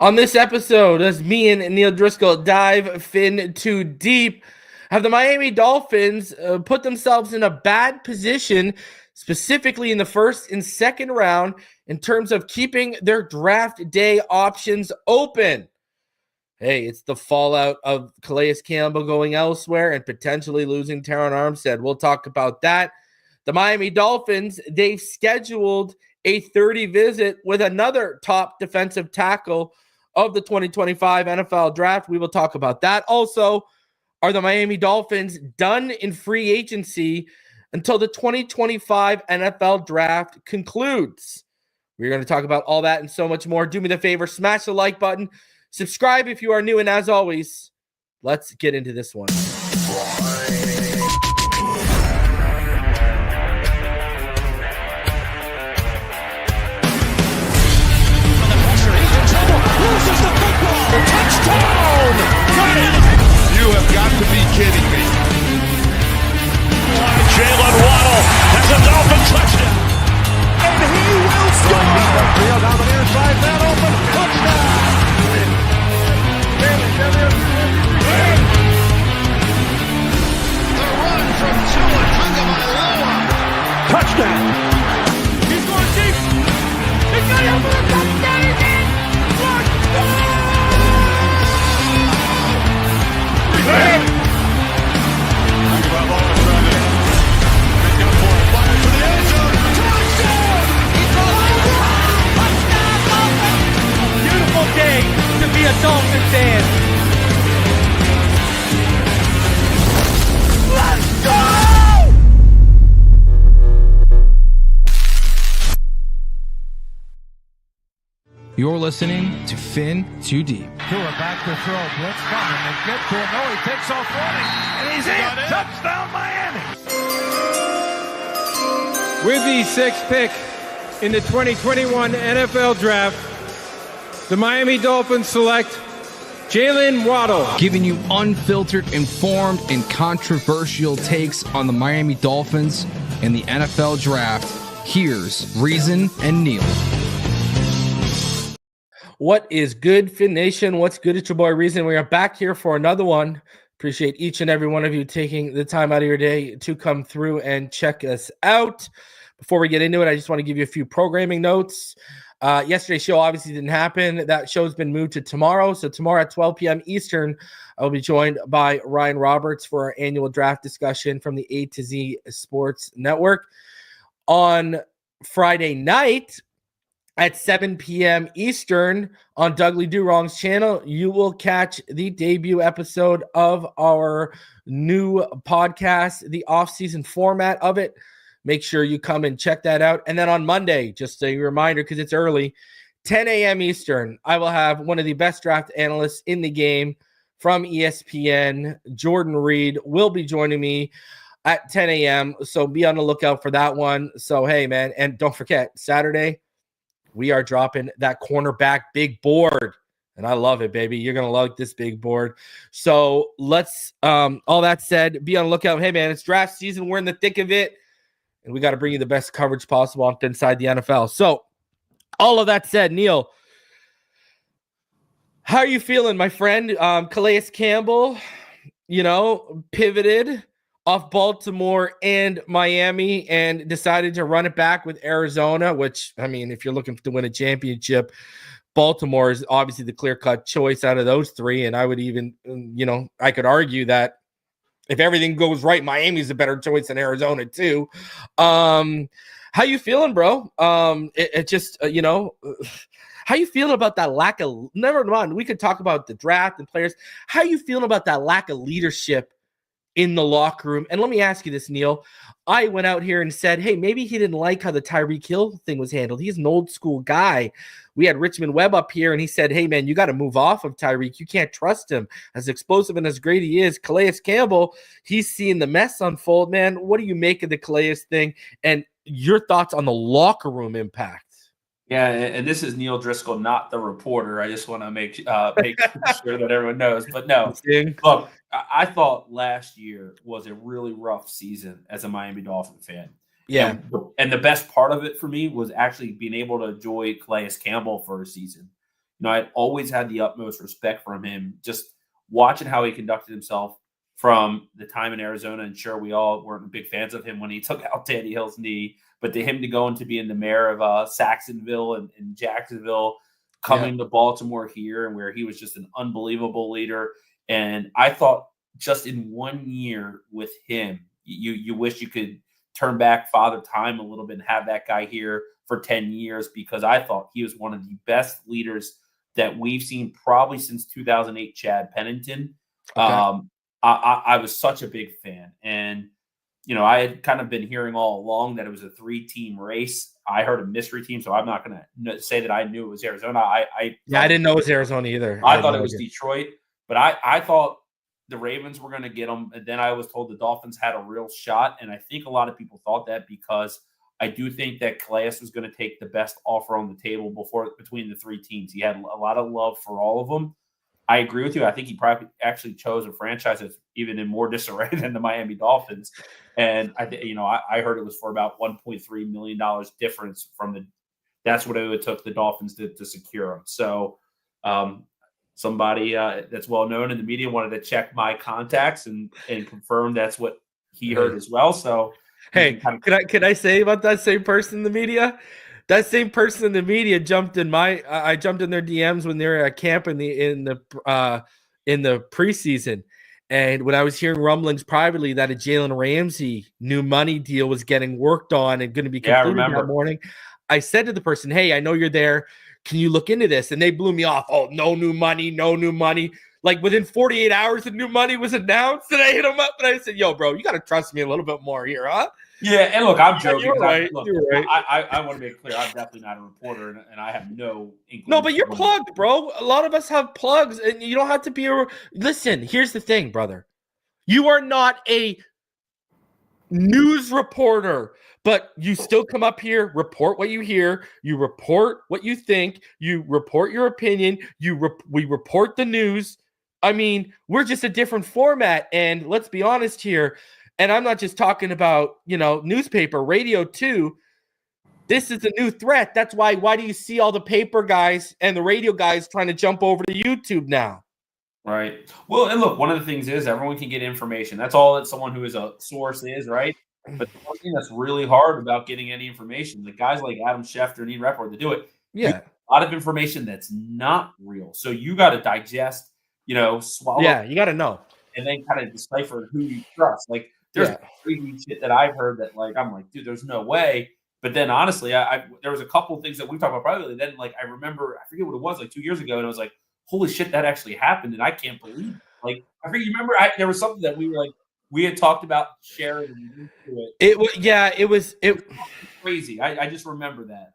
On this episode, as me and Neal Driscoll dive fin too deep, have the Miami Dolphins put themselves in a bad position, specifically in the first and second round, in terms of keeping their draft day options open. Hey, it's the fallout of Calais Campbell going elsewhere and potentially losing Terron Armstead. We'll talk about that. The Miami Dolphins, they've scheduled a 30 visit with another top defensive tackle of the 2025 NFL draft. We will talk about that. Also, are the Miami Dolphins done in free agency until the 2025 NFL draft concludes? We're going to talk about all that and so much more. Do me the favor, smash the like button, subscribe if you are new, and as always, let's get into this one. Touchdown! Got it! You have got to be kidding me. Jalen Waddle has a Dolphin touchdown. And he will score! Field down the near side, man open. Touchdown! The run from Tua Tagovailoa. Touchdown! He's going deep. He's got it for a touchdown. He's in. Touchdown! Beautiful day to be a Dolphin fan. Let's go! You're listening to Fin Too Deep. Tua back to throw. Blitz coming. They get to him. No, he takes off running. And he's in. Touchdown, Miami. With the sixth pick in the 2021 NFL Draft, the Miami Dolphins select Jalen Waddle. Giving you unfiltered, informed, and controversial takes on the Miami Dolphins and the NFL Draft. Here's Reason and Neal. What is good, Fin Nation? What's good? It's your boy Reason. We are back here for another one. Appreciate each and every one of you taking the time out of your day to come through and check us out. Before we get into it, I just want to give you a few programming notes. Yesterday's show obviously didn't happen. That show's been moved to tomorrow. So tomorrow at 12 p.m. Eastern, I will be joined by Ryan Roberts for our annual draft discussion from the A to Z Sports Network. On Friday night, at 7 p.m. Eastern on Dudley Do-Wrong's channel, you will catch the debut episode of our new podcast, the off-season format of it. Make sure you come and check that out. And then on Monday, just a reminder because it's early, 10 a.m. Eastern, I will have one of the best draft analysts in the game from ESPN, Jordan Reed, will be joining me at 10 a.m. So be on the lookout for that one. So, hey, man, and don't forget, Saturday, we are dropping that cornerback big board, and I love it, baby. You're going to love this big board. So let's, all that said, be on the lookout. Hey, man, it's draft season. We're in the thick of it, and we got to bring you the best coverage possible inside the NFL. So all of that said, Neal, how are you feeling, my friend? Calais Campbell, pivoted off Baltimore and Miami and decided to run it back with Arizona, which, I mean, if you're looking to win a championship, Baltimore is obviously the clear-cut choice out of those three. And I would even, I could argue that if everything goes right, Miami's a better choice than Arizona too. How you feeling, bro? How you feeling about that lack of, never mind, we could talk about the draft and players. How you feeling about that lack of leadership in the locker room? And let me ask you this, Neal. I went out here and said, hey, maybe he didn't like how the Tyreek Hill thing was handled. He's an old school guy. We had Richmond Webb up here, and he said, hey, man, you got to move off of Tyreek. You can't trust him. As explosive and as great he is, Calais Campbell, he's seeing the mess unfold, man. What do you make of the Calais thing and your thoughts on the locker room impact? Yeah, and this is Neal Driscoll, not the reporter. I just want to make sure that everyone knows. But no, look, I thought last year was a really rough season as a Miami Dolphin fan. Yeah. And the best part of it for me was actually being able to enjoy Calais Campbell for a season. I'd always had the utmost respect from him, just watching how he conducted himself from the time in Arizona. And sure, we all weren't big fans of him when he took out Danny Hill's knee, but to him to go into being the mayor of Saxonville and Jacksonville, coming to Baltimore here, and where he was just an unbelievable leader. And I thought just in 1 year with him, you wish you could turn back Father Time a little bit and have that guy here for 10 years, because I thought he was one of the best leaders that we've seen probably since 2008, Chad Pennington. Okay. I was such a big fan. And, I had kind of been hearing all along that it was a 3-team race. I heard a mystery team, so I'm not going to say that I knew it was Arizona. I didn't know it was Arizona either. I thought it was Detroit, but I thought the Ravens were going to get them. And then I was told the Dolphins had a real shot. And I think a lot of people thought that, because I do think that Calais was going to take the best offer on the table between the 3 teams. He had a lot of love for all of them. I agree with you. I think he probably actually chose a franchise that's even in more disarray than the Miami Dolphins. And I heard it was for about $1.3 million difference from that's what it took the Dolphins to secure him. So somebody that's well known in the media wanted to check my contacts and confirm that's what he heard as well. So hey, can I say about that same person in the media? That same person in the media jumped in I jumped in their DMs when they were at camp in the preseason. And when I was hearing rumblings privately that a Jalen Ramsey new money deal was getting worked on and going to be completed that morning, I said to the person, hey, I know you're there. Can you look into this? And they blew me off. Oh, no new money. Like within 48 hours, the new money was announced. And I hit him up and I said, yo, bro, you got to trust me a little bit more here, huh? Yeah, and look, I'm joking. You're right. I want to make clear, I'm definitely not a reporter, and I have no inkling. No, but you're plugged, bro. A lot of us have plugs, and you don't have to be Listen, here's the thing, brother. You are not a news reporter, but you still come up here, report what you hear, you report what you think, you report your opinion, we report the news. I mean, we're just a different format, and let's be honest here. And I'm not just talking about, newspaper, radio too. This is a new threat. That's why do you see all the paper guys and the radio guys trying to jump over to YouTube now? Right. Well, and look, one of the things is everyone can get information. That's all that someone who is a source is, right? But the one thing that's really hard about getting any information, the guys like Adam Schefter and Ian Rappaport to do it, yeah, a lot of information that's not real. So you got to digest, swallow. Yeah, you got to know. And then kind of decipher who you trust. Like, there's crazy shit that I've heard that, I'm like, dude, there's no way. But then, honestly, there was a couple of things that we talked about privately. Then, I remember, I forget what it was, 2 years ago, and I was like, holy shit, that actually happened, and I can't believe it. I forget, you remember, there was something that we had talked about sharing. It was crazy. I just remember that.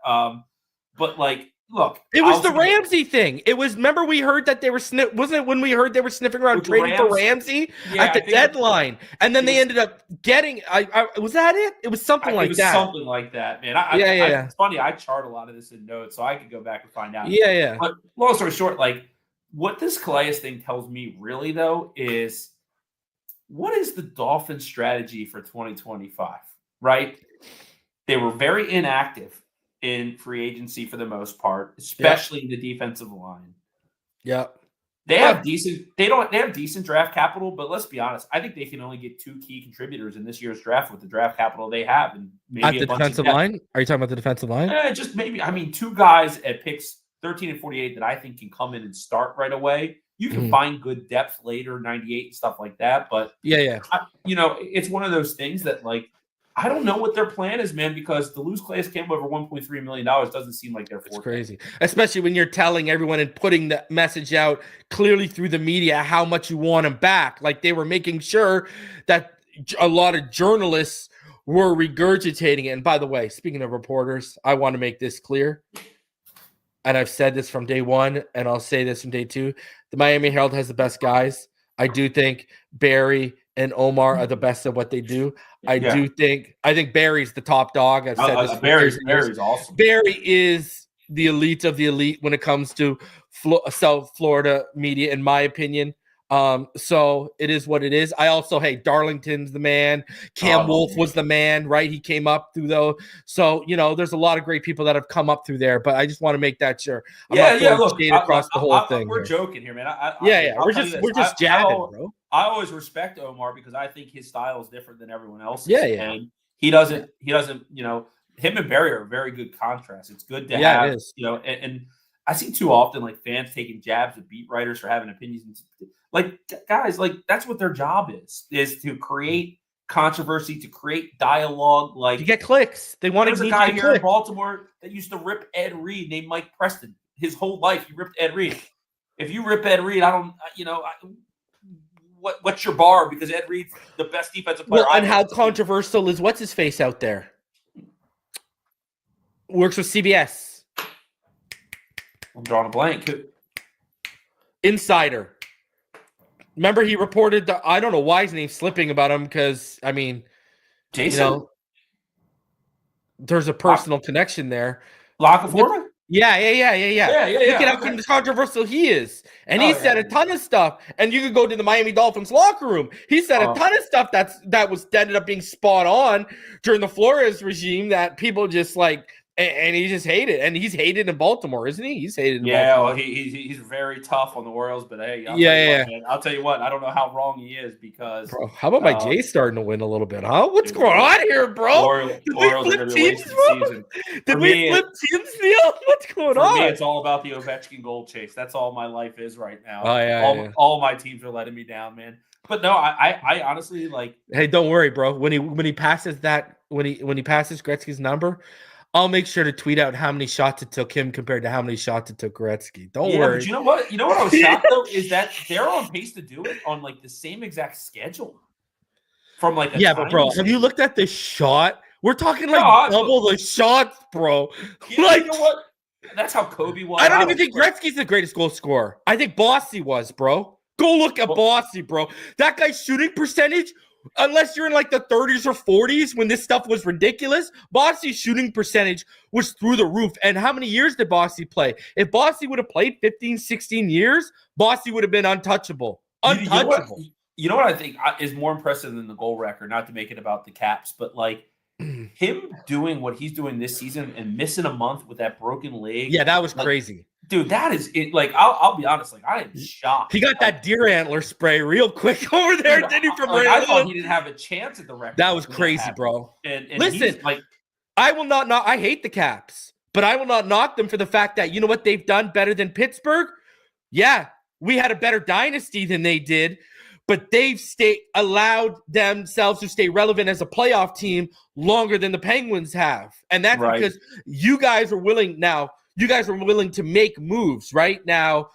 But look, it was the Ramsey thing. It was, remember we heard that they were wasn't it when we heard they were sniffing around trading for Ramsey at the deadline, and then they ended up getting. Was that it? It was something like that. Something like that, man. It's funny. I chart a lot of this in notes, so I could go back and find out. Yeah. But long story short, what this Calais thing tells me really though is, what is the Dolphins' strategy for 2025? Right? They were very inactive in free agency for the most part, especially in the defensive line. Yeah. They have decent draft capital, but let's be honest, I think they can only get 2 key contributors in this year's draft with the draft capital they have, and maybe at the defensive line. Are you talking about the defensive line? Just maybe. 2 guys at picks 13 and 48 that I think can come in and start right away. You can find good depth later, 98 and stuff like that, but it's one of those things that I don't know what their plan is, man, because to lose Calais Campbell over $1.3 million doesn't seem like their forte. It's crazy, especially when you're telling everyone and putting the message out clearly through the media how much you want him back. They were making sure that a lot of journalists were regurgitating it. And by the way, speaking of reporters, I want to make this clear. And I've said this from day one, and I'll say this from day 2. The Miami Herald has the best guys. I do think Barry and Omar are the best at what they do. I think Barry's the top dog. I've said this. Barry's awesome. Barry is the elite of the elite when it comes to South Florida media, in my opinion. So it is what it is. I also, hey, Darlington's the man. Cam Wolf was the man, right? He came up through those. So, there's a lot of great people that have come up through there, but I just want to make that sure. I'm not throwing shade across the whole thing. We're joking here, man. We're just jabbing, bro. I always respect Omar because I think his style is different than everyone else's. Yeah. And he doesn't, him and Barry are a very good contrast. It's good to have, it is. And I see too often like fans taking jabs at beat writers for having opinions. Like, guys, like that's what their job is to create controversy, to create dialogue. Like, you get clicks. They want to. There's a guy here in Baltimore that used to rip Ed Reed named Mike Preston. His whole life, he ripped Ed Reed. If you rip Ed Reed, what's your bar? Because Ed Reed's the best defensive player. Well, and how controversial is what's his face out there? Works with CBS. I'm drawing a blank. Insider. Remember, he reported I don't know why his name's slipping about him because, Jason? There's a personal connection there. Lockeforma? Yeah. Look at how controversial he is. And he said a ton of stuff. And you could go to the Miami Dolphins locker room. He said a ton of stuff that ended up being spot on during the Flores regime that people just like. And he just hated, and he's hated in Baltimore, isn't he? He's hated in Baltimore. Well, he's very tough on the Orioles, but hey, I'll tell you what, I don't know how wrong he is because. Bro, how about my Jays starting to win a little bit, huh? What's going on here, bro? Orioles are going to be wasting the season. Did we flip teams, Neil? What's going on? For me, it's all about the Ovechkin goal chase. That's all my life is right now. All my teams are letting me down, man. But no, I honestly like. Hey, don't worry, bro. When he passes that, when he passes Gretzky's number. I'll make sure to tweet out how many shots it took him compared to how many shots it took Gretzky. Don't worry. But you know what? You know what I was shocked though is that they're on pace to do it on like the same exact schedule. From like but bro, have you looked at this shot? We're talking like double the shots, bro. You know what? That's how Kobe was. I don't even think Gretzky's the greatest goal scorer. I think Bossy was, bro. Go look at Bossy, bro. That guy's shooting percentage. Unless you're in like the 30s or 40s when this stuff was ridiculous, Bossy's shooting percentage was through the roof. And how many years did Bossy play? If Bossy would have played 15, 16 years, Bossy would have been untouchable. Untouchable. You know what I think is more impressive than the goal record, not to make it about the Caps, but like him doing what he's doing this season and missing a month with that broken leg. Yeah, that was crazy. Dude, that is it. Like, I'll be honest. Like, I am shocked. He got that deer antler spray real quick over there, didn't he? From I thought he didn't have a chance at the record. That was crazy, bro. And listen, I will not. I hate the Caps, but I will not knock them for the fact that you know what they've done better than Pittsburgh. Yeah, we had a better dynasty than they did, but they've allowed themselves to stay relevant as a playoff team longer than the Penguins have, and that's because you guys are willing now. You guys are willing to make moves right now.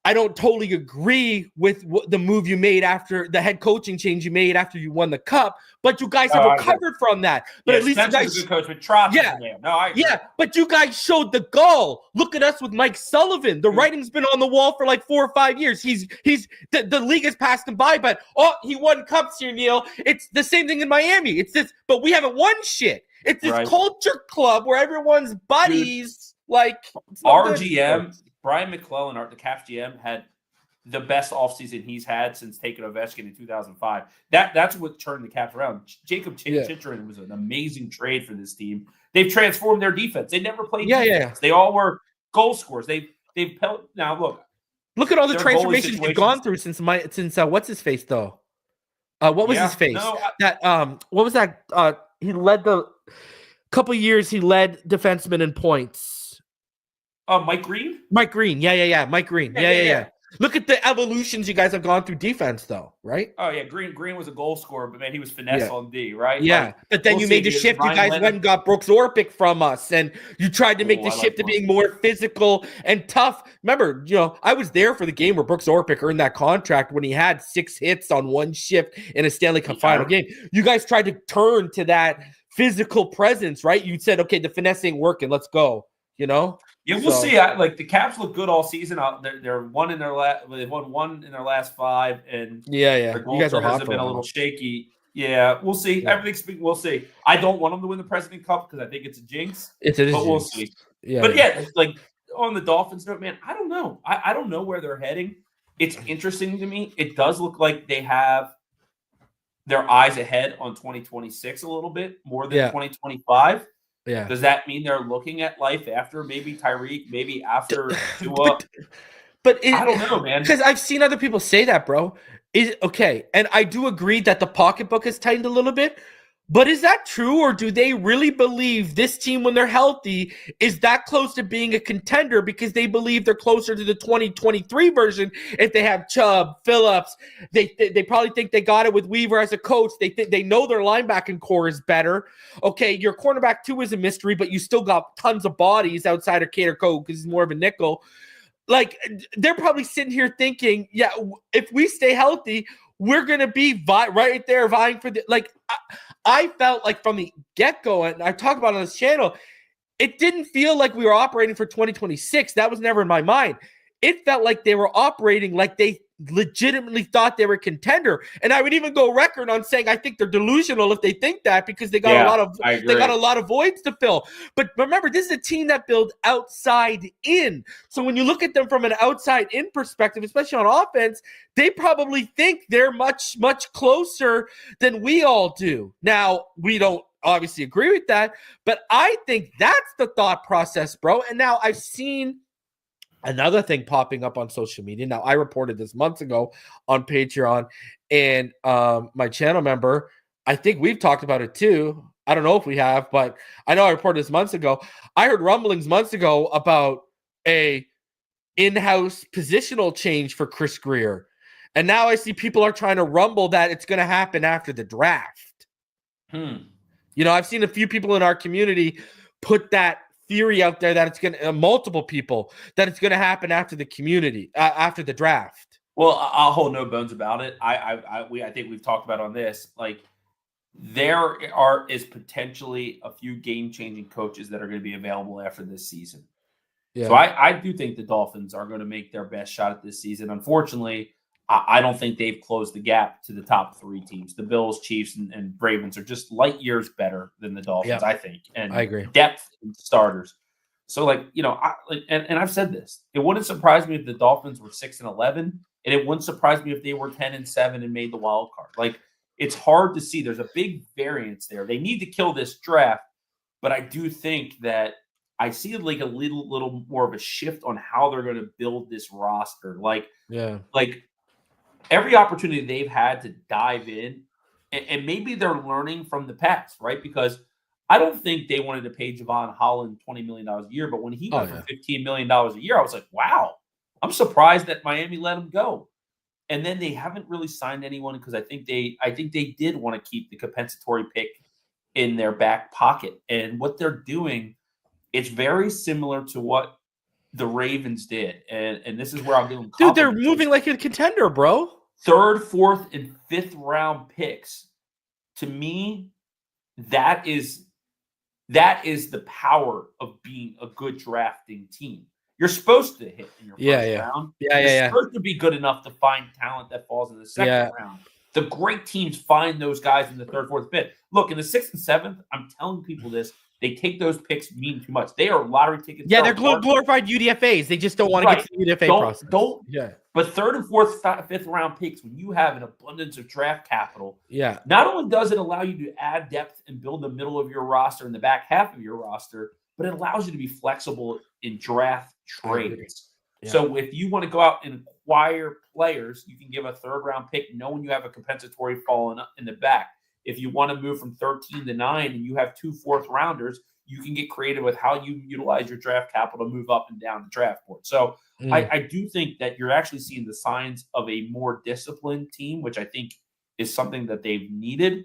I don't totally agree with the move you made after the head coaching change you made after you won the cup, but you guys have recovered from that. But at least you guys, a good coach with Trotz. But you guys showed the goal. Look at us with Mike Sullivan. The writing's been on the wall for like 4 or 5 years. The league has passed him by, but he won cups here, Neil. It's the same thing in Miami. It's this, but we haven't won shit. It's this culture club where everyone's buddies. Dude. Like our GM, Brian McClellan, the Caps GM, had the best offseason he's had since taking Ovechkin in 2005. That's what turned the Caps around. Jacob Chychrun was an amazing trade for this team. They've transformed their defense. They never played defense. They all were goal scorers. Now look at all the transformations we've gone through since what's his face though? What was his face? What was that? He led the couple years. He led defensemen in points. Mike Green? Mike Green. Yeah. Mike Green. Yeah. Look at the evolutions you guys have gone through defense, though, right? Oh, yeah. Green was a goal scorer, but, man, he was finesse on D, right? Yeah. But then you made the shift. You guys went and got Brooks Orpik from us, and you tried to make the shift to being more physical and tough. Remember, I was there for the game where Brooks Orpik earned that contract when he had 6 hits on one shift in a Stanley Cup final game. You guys tried to turn to that physical presence, right? You said, okay, the finesse ain't working. Let's go, Yeah, we'll see. The Caps look good all season. They've won one in their last 5, and their goal you guys have been a little shaky. Yeah, we'll see. We'll see. I don't want them to win the President Cup because I think it's a jinx. We'll see. Yeah, but like on the Dolphins note, man, I don't know. I don't know where they're heading. it's interesting to me. It does look like they have their eyes ahead on 2026 a little bit more than 2025. Yeah. Does that mean they're looking at life after maybe Tyreek, maybe after Tua? But I don't know, man. Because I've seen other people say that, bro. Okay, and I do agree that the pocketbook has tightened a little bit. But is that true, or do they really believe this team, when they're healthy, is that close to being a contender because they believe they're closer to the 2023 version if they have Chubb, Phillips? They probably think they got it with Weaver as a coach. They know their linebacking core is better. Okay, your cornerback too is a mystery, but you still got tons of bodies outside of Cater Code because he's more of a nickel. Like, they're probably sitting here thinking, yeah, if we stay healthy, we're going to be right there vying for the – like, I felt like from the get-go, and I talked about it on this channel, it didn't feel like we were operating for 2026. That was never in my mind. It felt like they were operating like they legitimately thought they were a contender. And I would even go record on saying I think they're delusional if they think that, because they got a lot of voids to fill. But remember, this is a team that builds outside in. So when you look at them from an outside in perspective, especially on offense, they probably think they're much, much closer than we all do. Now, we don't obviously agree with that, but I think that's the thought process, bro. And now I've seen another thing popping up on social media. Now, I reported this months ago on Patreon, and my channel member, I think we've talked about it too. I don't know if we have, but I know I reported this months ago. I heard rumblings months ago about a in-house positional change for Chris Grier. And now I see people are trying to rumble that it's going to happen after the draft. You know, I've seen a few people in our community put that theory out there that it's going to multiple people that it's going to happen after the community after the draft. Well, I'll hold no bones about it. I think we've talked about on this, like, there is potentially a few game-changing coaches that are going to be available after this season. Yeah. So I do think the Dolphins are going to make their best shot at this season. Unfortunately, I don't think they've closed the gap to the top three teams. The Bills, Chiefs, and Ravens are just light years better than the Dolphins, I think. And I agree. Depth and starters. So, like, you know, and I've said this. It wouldn't surprise me if the Dolphins were 6-11, and it wouldn't surprise me if they were 10-7 and made the wild card. Like, it's hard to see. There's a big variance there. They need to kill this draft, but I do think that I see like a little more of a shift on how they're going to build this roster. Like, every opportunity they've had to dive in, and maybe they're learning from the past, right? Because I don't think they wanted to pay Javon Holland $20 million a year, but when he went for $15 million a year, I was like, wow, I'm surprised that Miami let him go. And then they haven't really signed anyone because I think they did want to keep the compensatory pick in their back pocket. And what they're doing, it's very similar to what the Ravens did. And this is where I'll give them confidence. Dude, they're moving like a contender, bro. 3rd, 4th, and 5th round picks. To me, that is the power of being a good drafting team. You're supposed to hit in your first round. You're supposed to be good enough to find talent that falls in the second round. The great teams find those guys in the 3rd, 4th, 5th. Look, in the 6th and 7th, I'm telling people this. They take those picks mean too much. They are lottery tickets. Yeah, they're glorified UDFAs. They just don't want to get to the UDFA process. But 3rd and 4th, 5th round picks, when you have an abundance of draft capital, not only does it allow you to add depth and build the middle of your roster and the back half of your roster, but it allows you to be flexible in draft trades. So if you want to go out and acquire players, you can give a 3rd round pick knowing you have a compensatory falling up in the back. If you want to move from 13 to 9 and you have 2 4th rounders, you can get creative with how you utilize your draft capital to move up and down the draft board. So I do think that you're actually seeing the signs of a more disciplined team, which I think is something that they've needed,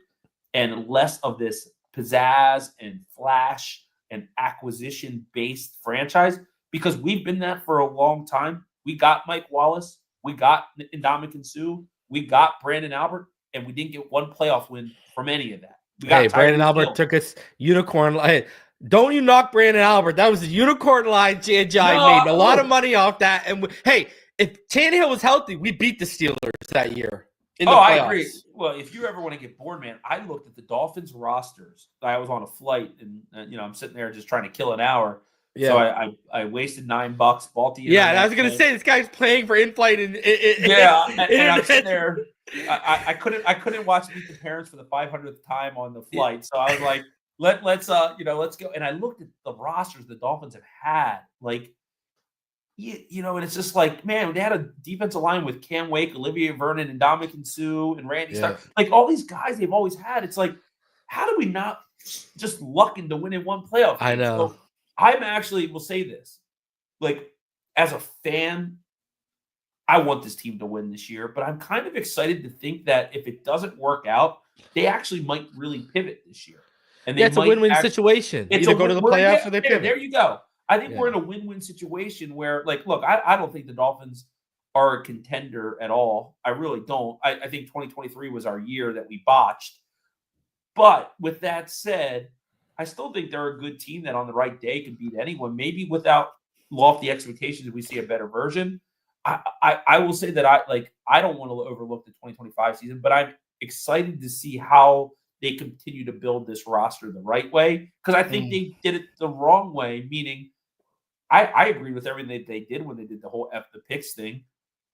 and less of this pizzazz and flash and acquisition-based franchise, because we've been that for a long time. We got Mike Wallace. We got Ndamukong Suh. We got Brandon Albert. And we didn't get one playoff win from any of that. Brandon Albert took us unicorn. Hey, don't you knock Brandon Albert. That was a unicorn line. Made a lot of money off that. And if Tannehill was healthy, we beat the Steelers that year. I agree. Well, if you ever want to get bored, man, I looked at the Dolphins rosters. I was on a flight, and I'm sitting there just trying to kill an hour. Yeah. So I wasted $9. Bought the internet. Yeah, I was gonna say this guy's playing for in-flight. And I'm sitting there. I couldn't watch Meet the Parents for the 500th time on the flight. So I was like, let's go. And I looked at the rosters the Dolphins have had, like, and it's just like, man, they had a defensive line with Cam Wake, Olivier Vernon, and Ndamukong Suh, and Randy Stark. Like, all these guys they've always had. It's like, how do we not just luck into winning one playoff game? I know. So I'm actually will say this, like, as a fan, I want this team to win this year, but I'm kind of excited to think that if it doesn't work out, they actually might really pivot this year. And it's a win-win situation. Either go to the playoffs or they pivot. There you go. I think we're in a win-win situation where, like, look, I don't think the Dolphins are a contender at all. I really don't. I think 2023 was our year that we botched. But with that said, I still think they're a good team that on the right day can beat anyone, maybe without lofty expectations if we see a better version. I will say that I don't want to overlook the 2025 season, but I'm excited to see how they continue to build this roster the right way, because I think they did it the wrong way, meaning I agree with everything that they did when they did the whole F the picks thing.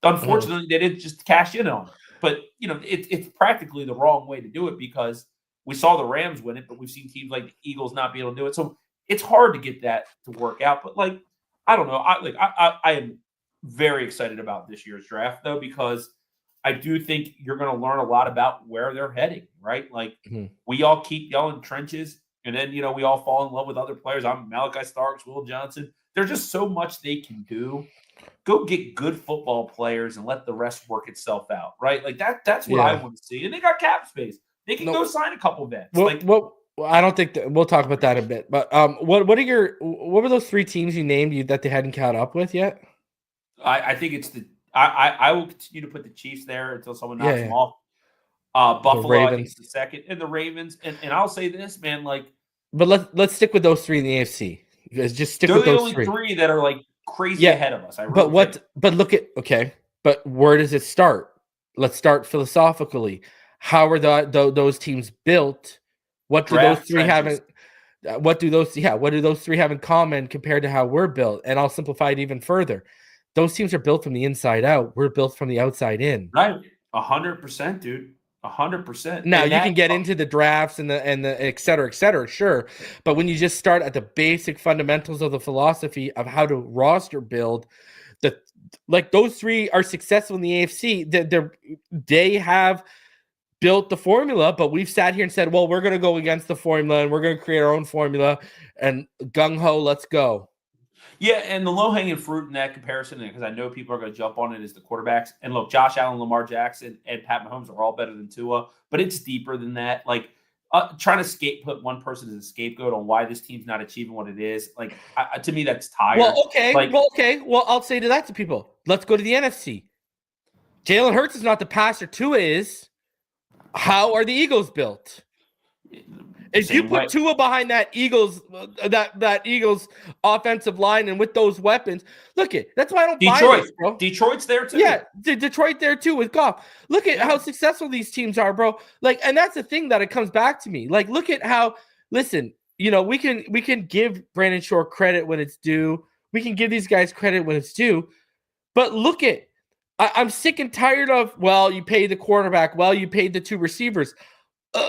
Unfortunately, they didn't just cash in on it. But, it's practically the wrong way to do it, because we saw the Rams win it, but we've seen teams like the Eagles not be able to do it. So it's hard to get that to work out. But, like, I don't know. I am very excited about this year's draft, though, because I do think you're going to learn a lot about where they're heading, right? Like, we all keep yelling trenches, and then, we all fall in love with other players. I'm Malachi Starks, Will Johnson. There's just so much they can do. Go get good football players and let the rest work itself out, right? Like, that's what I want to see. And they got cap space. They can go sign a couple vets. Well, I don't think we'll talk about that in a bit. But what were those three teams you named that they hadn't caught up with yet? I think it's I will continue to put the Chiefs there until someone knocks them off. Buffalo, I think, is the second, and the Ravens. And I'll say this, man, like, but let's stick with those three in the AFC. You guys just stick with those three. They're the only three that are, like, crazy ahead of us. But look at But where does it start? Let's start philosophically. How are those teams built? What do those three have? What do those three have in common compared to how we're built? And I'll simplify it even further. Those teams are built from the inside out. We're built from the outside in. Right, 100%, dude. 100%. Now, you can get into the drafts and the et cetera, sure. But when you just start at the basic fundamentals of the philosophy of how to roster build, those three are successful in the AFC. They have built the formula, but we've sat here and said, well, we're going to go against the formula and we're going to create our own formula and gung-ho, let's go. Yeah, and the low-hanging fruit in that comparison, because I know people are going to jump on it, is the quarterbacks. And look, Josh Allen, Lamar Jackson, and Pat Mahomes are all better than Tua, but it's deeper than that. Like, trying to put one person as a scapegoat on why this team's not achieving what it is, like, to me, that's tired. Well, okay. Well, I'll say to that to people. Let's go to the NFC. Jalen Hurts is not the passer Tua is. How are the Eagles built? If you put Tua behind that Eagles offensive line and with those weapons, that's why I don't buy this, bro. Detroit's there too. Yeah, Detroit there too with Goff. Look at how successful these teams are, bro. Like, and that's the thing that it comes back to me. Like, look at how. Listen, we can give Brandon Shore credit when it's due. We can give these guys credit when it's due. But look at, I'm sick and tired of, well, you paid the quarterback, well, you paid the two receivers.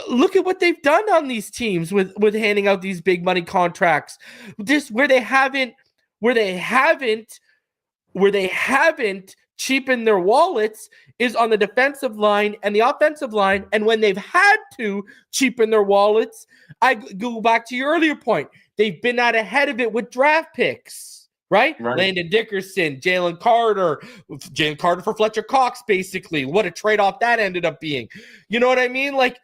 Look at what they've done on these teams with handing out these big money contracts. Just where they haven't cheapened their wallets is on the defensive line and the offensive line. And when they've had to cheapen their wallets, I go back to your earlier point. They've been out ahead of it with draft picks, right? Landon Dickerson, Jalen Carter for Fletcher Cox, basically. What a trade-off that ended up being. You know what I mean? Like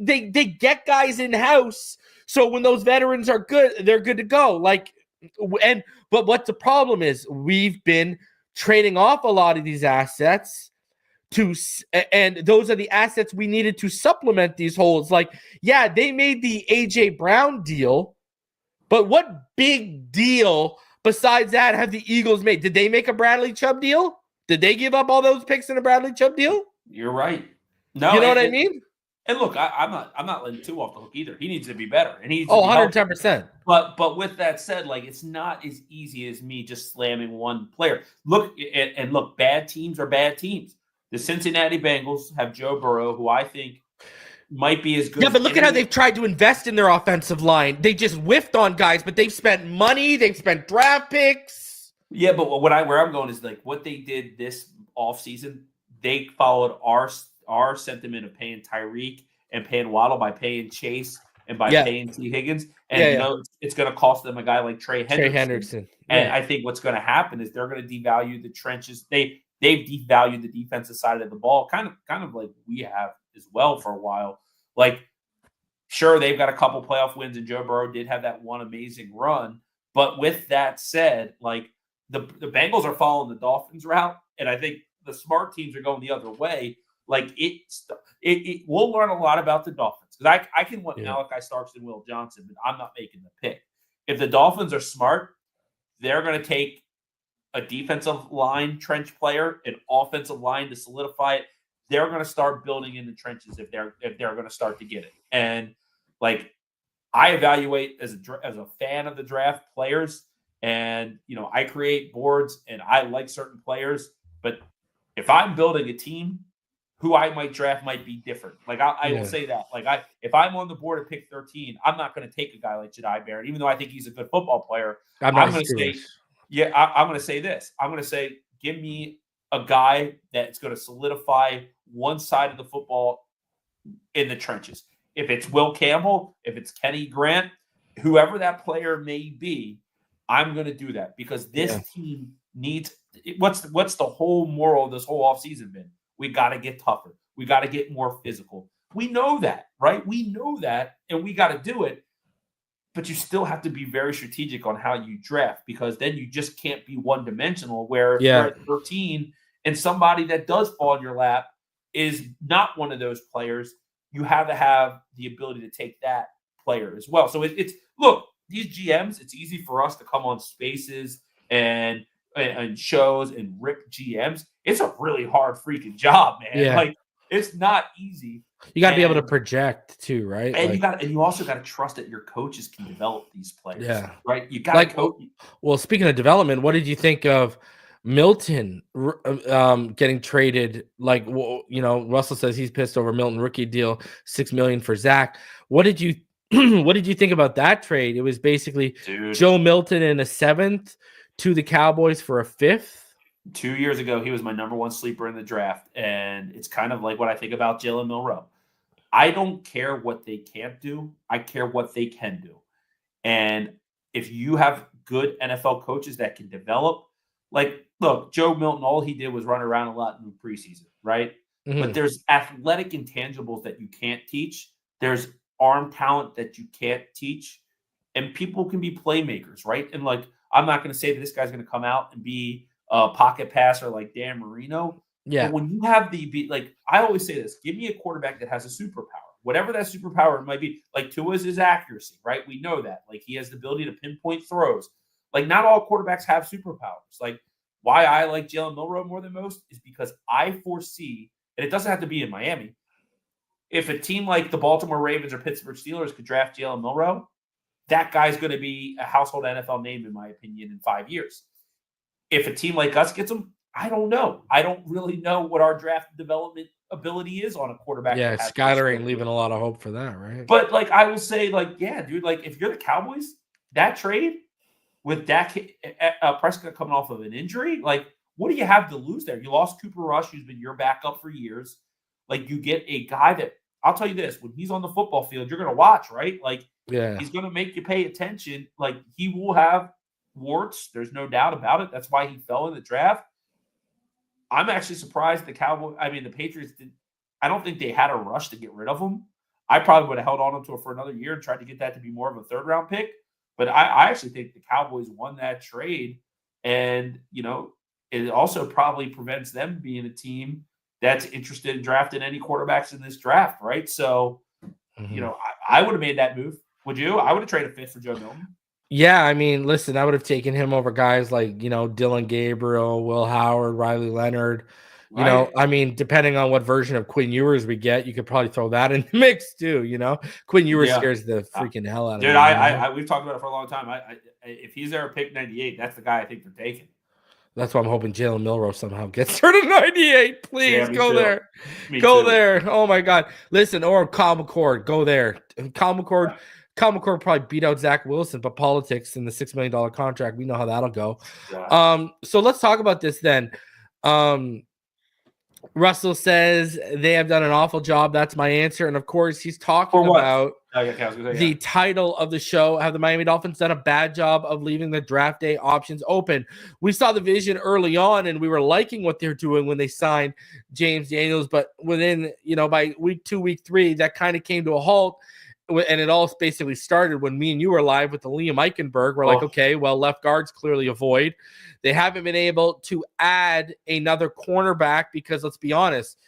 they get guys in house, so when those veterans are good, they're good to go. But what the problem is, we've been trading off a lot of these assets and those are the assets we needed to supplement these holes. Like, yeah, they made the AJ Brown deal, but what big deal besides that have the Eagles made? Did they make a Bradley Chubb deal? Did they give up all those picks in a Bradley Chubb deal? You're right. No, you know what I mean? And look, I'm not letting Tua off the hook either. He needs to be better, and he needs 110%. But with that said, like it's not as easy as me just slamming one player. Look, bad teams are bad teams. The Cincinnati Bengals have Joe Burrow, who I think might be as good. Yeah, but look at how they've tried to invest in their offensive line. They just whiffed on guys, but they've spent money. They've spent draft picks. Yeah, but where I'm going is like what they did this offseason, they followed our sentiment of paying Tyreek and paying Waddle by paying Chase and by paying T. Higgins. And, it's going to cost them a guy like Trey Hendrickson. And I think what's going to happen is they're going to devalue the trenches. They've devalued the defensive side of the ball, kind of like we have as well for a while. Like, sure, they've got a couple playoff wins, and Joe Burrow did have that one amazing run. But with that said, like the Bengals are following the Dolphins route, and I think the smart teams are going the other way. Like we'll learn a lot about the Dolphins because I can want Malachi Starks and Will Johnson, but I'm not making the pick. If the Dolphins are smart, they're going to take a defensive line trench player, an offensive line to solidify it. They're going to start building in the trenches if they're going to start to get it. And like I evaluate as a fan of the draft players, and I create boards and I like certain players, but if I'm building a team, who I might draft might be different. Like I will say that. Like if I'm on the board at pick 13, I'm not going to take a guy like Jedi Barrett, even though I think he's a good football player. I'm going to say, I'm going to say this. I'm going to say, give me a guy that's going to solidify one side of the football in the trenches. If it's Will Campbell, if it's Kenny Grant, whoever that player may be, I'm going to do that because this team needs. What's the whole moral of this whole offseason been? We got to get tougher. We got to get more physical. We know that, right? We know that, and we got to do it. But you still have to be very strategic on how you draft because then you just can't be one-dimensional where you're at 13 and somebody that does fall in your lap is not one of those players. You have to have the ability to take that player as well. So it's look, these GMs, it's easy for us to come on spaces and shows and rip GMs. It's a really hard freaking job, man. Yeah. Like it's not easy. You got to be able to project too, right? And you also got to trust that your coaches can develop these players. Yeah. Right. You got to coach. Well, speaking of development, what did you think of Milton getting traded? Like, Russell says he's pissed over Milton rookie deal, $6 million for Zach. What did you think about that trade? It was basically Joe Milton in a 7th to the Cowboys for a 5th. 2 years ago, he was my number one sleeper in the draft, and it's kind of like what I think about Jalen Milroe. I don't care what they can't do. I care what they can do. And if you have good NFL coaches that can develop, like, look, Joe Milton, all he did was run around a lot in the preseason, right? Mm-hmm. But there's athletic intangibles that you can't teach. There's arm talent that you can't teach. And people can be playmakers, right? And, like, I'm not going to say that this guy's going to come out and be a pocket passer like Dan Marino. Yeah. But when you have I always say this, give me a quarterback that has a superpower, whatever that superpower might be. Like Tua's his accuracy, right? We know that. Like he has the ability to pinpoint throws. Like not all quarterbacks have superpowers. Like why I like Jalen Milroe more than most is because I foresee, and it doesn't have to be in Miami. If a team like the Baltimore Ravens or Pittsburgh Steelers could draft Jalen Milroe, that guy's going to be a household NFL name, in my opinion, in 5 years. If a team like us gets him, I don't know. I don't really know what our draft development ability is on a quarterback. Yeah, Skyler ain't leaving a lot of hope for that, right? But, like, I will say, like, yeah, dude, like, if you're the Cowboys, that trade with Dak Prescott coming off of an injury, like, what do you have to lose there? You lost Cooper Rush, who's been your backup for years. Like, you get a guy that, I'll tell you this, when he's on the football field, you're going to watch, right? Like, he's going to make you pay attention. Like, he will have warts. There's no doubt about it. That's why he fell in the draft. I'm actually surprised the Patriots didn't. I don't think they had a rush to get rid of him. I probably would have held on to it for another year and tried to get that to be more of a 3rd-round pick. But I actually think the Cowboys won that trade. And, it also probably prevents them being a team that's interested in drafting any quarterbacks in this draft, right? So, I would have made that move. Would you? I would have traded a 5th for Joe Milton. Yeah, I mean, listen, I would have taken him over guys like, Dylan Gabriel, Will Howard, Riley Leonard, You know, I mean, depending on what version of Quinn Ewers we get, you could probably throw that in the mix too. You know, Quinn Ewers scares the freaking hell out of me. Dude, we've talked about it for a long time. If he's there at pick 98, that's the guy I think they're taking. That's why I'm hoping Jalen Milroe somehow gets her to 98. Please go there. Go there. Oh my God. Listen, or Kyle McCord, go there. Kyle McCord probably beat out Zach Wilson, but politics and the $6 million contract, we know how that'll go. Yeah. So let's talk about this then. Russell says they have done an awful job. That's my answer. And of course, he's talking about the title of the show. Have the Miami Dolphins done a bad job of leaving the draft day options open? We saw the vision early on, and we were liking what they're doing when they signed James Daniels. But within, by week 2, week 3, that kind of came to a halt. And it all basically started when me and you were live with the Liam Eichenberg. We're like, okay, well, left guard's clearly a void. They haven't been able to add another cornerback because, let's be honest,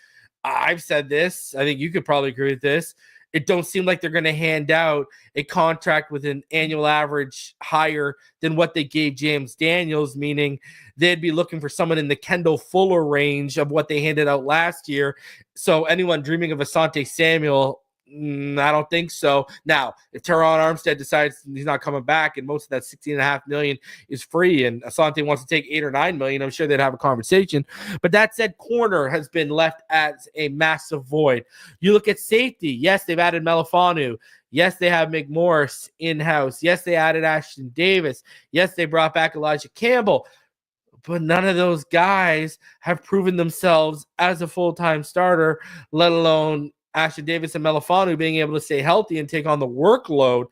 I've said this. I think you could probably agree with this. It don't seem like they're going to hand out a contract with an annual average higher than what they gave James Daniels, meaning they'd be looking for someone in the Kendall Fuller range of what they handed out last year. So anyone dreaming of Asante Samuel, I don't think so. Now, if Teron Armstead decides he's not coming back and most of that $16.5 million is free and Asante wants to take $8 or $9 million, I'm sure they'd have a conversation. But that said, corner has been left as a massive void. You look at safety. Yes, they've added Melifanu. Yes, they have McMorris in-house. Yes, they added Ashton Davis. Yes, they brought back Elijah Campbell. But none of those guys have proven themselves as a full-time starter, let alone Ashton Davis and Melifanu being able to stay healthy and take on the workload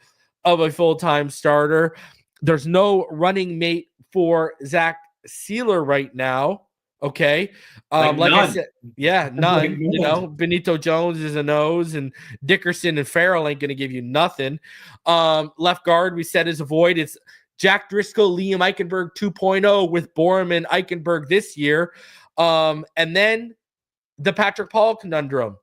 of a full-time starter. There's no running mate for Zach Sieler right now. Okay. Like I said, none. Benito Jones is a nose, and Dickerson and Farrell ain't going to give you nothing. Left guard, we said, is a void. It's Jack Driscoll, Liam Eichenberg 2.0 with Borum and Eichenberg this year. And then the Patrick Paul conundrum.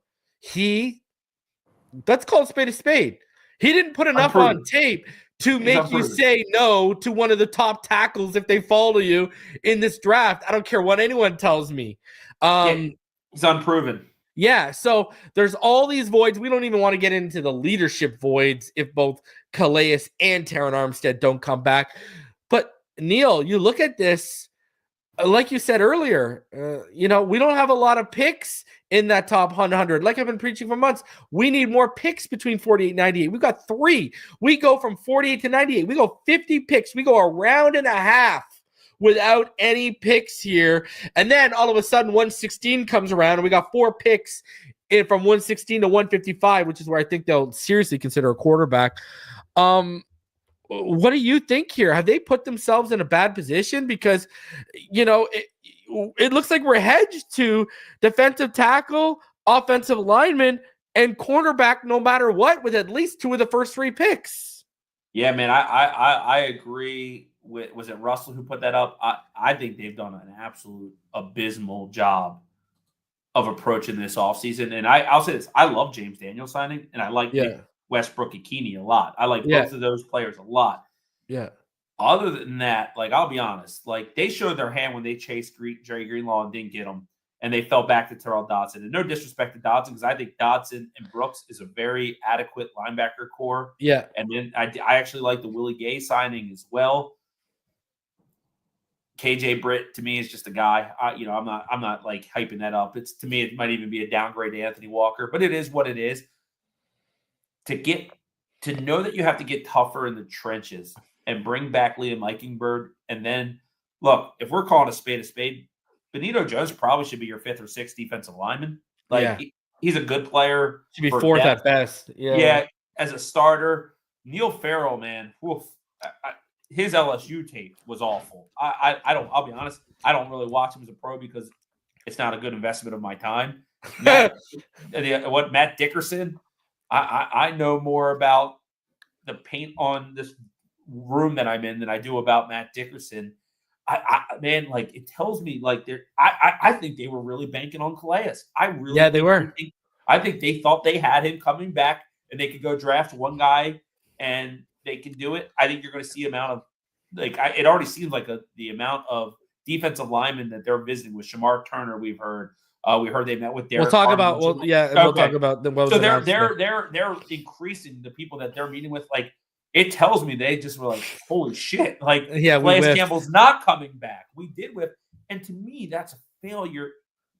Let's call it spade a spade. He didn't put enough on tape to make you say no to one of the top tackles if they fall to you in this draft. I don't care what anyone tells me. He's unproven. Yeah, so there's all these voids. We don't even want to get into the leadership voids if both Calais and Teron Armstead don't come back. But, Neil, you look at this, like you said earlier, we don't have a lot of picks in that top 100. Like I've been preaching for months, we need more picks between 48 and 98. We've got 3. We go from 48 to 98. We go 50 picks. We go a round and a half without any picks here. And then all of a sudden 116 comes around and we got 4 picks from 116 to 155, which is where I think they'll seriously consider a quarterback. What do you think here? Have they put themselves in a bad position? Because, it looks like we're hedged to defensive tackle, offensive lineman, and cornerback no matter what, with at least 2 of the first 3 picks. Yeah, man, I agree with, was it Russell who put that up? I think they've done an absolute abysmal job of approaching this offseason. And I'll say this, I love James Daniels signing, and I like Westbrook Ikini a lot. I like both of those players a lot. Yeah. Other than that, I'll be honest, they showed their hand when they chased Jerry Greenlaw and didn't get him, and they fell back to Terrell Dodson. And no disrespect to Dodson, because I think Dodson and Brooks is a very adequate linebacker core. Yeah. And then I actually like the Willie Gay signing as well. KJ Britt to me is just a guy. I'm not hyping that up. To me, it might even be a downgrade to Anthony Walker, but it is what it is. To know that you have to get tougher in the trenches and bring back Liam Eichenberg, and then look, if we're calling a spade, Benito Jones probably should be your 5th or 6th defensive lineman. He's a good player. Should be 4th at best. Yeah, as a starter. Neil Farrell, man, his LSU tape was awful. I'll be honest, I don't really watch him as a pro because it's not a good investment of my time. Matt Dickerson, I know more about the paint on this room that I'm in than I do about Matt Dickerson. It tells me I think they were really banking on Calais. They were. I think they thought they had him coming back and they could go draft one guy and they can do it. I think you're going to see amount of it already seems like the amount of defensive linemen that they're visiting with. Shamar Turner, we've heard. We heard they met with Derek. We'll talk about. We'll talk about the. So they're increasing the people that they're meeting with. Like, it tells me they just were like, holy shit! Like, Calais Campbell's not coming back. We did whip, and to me, that's a failure.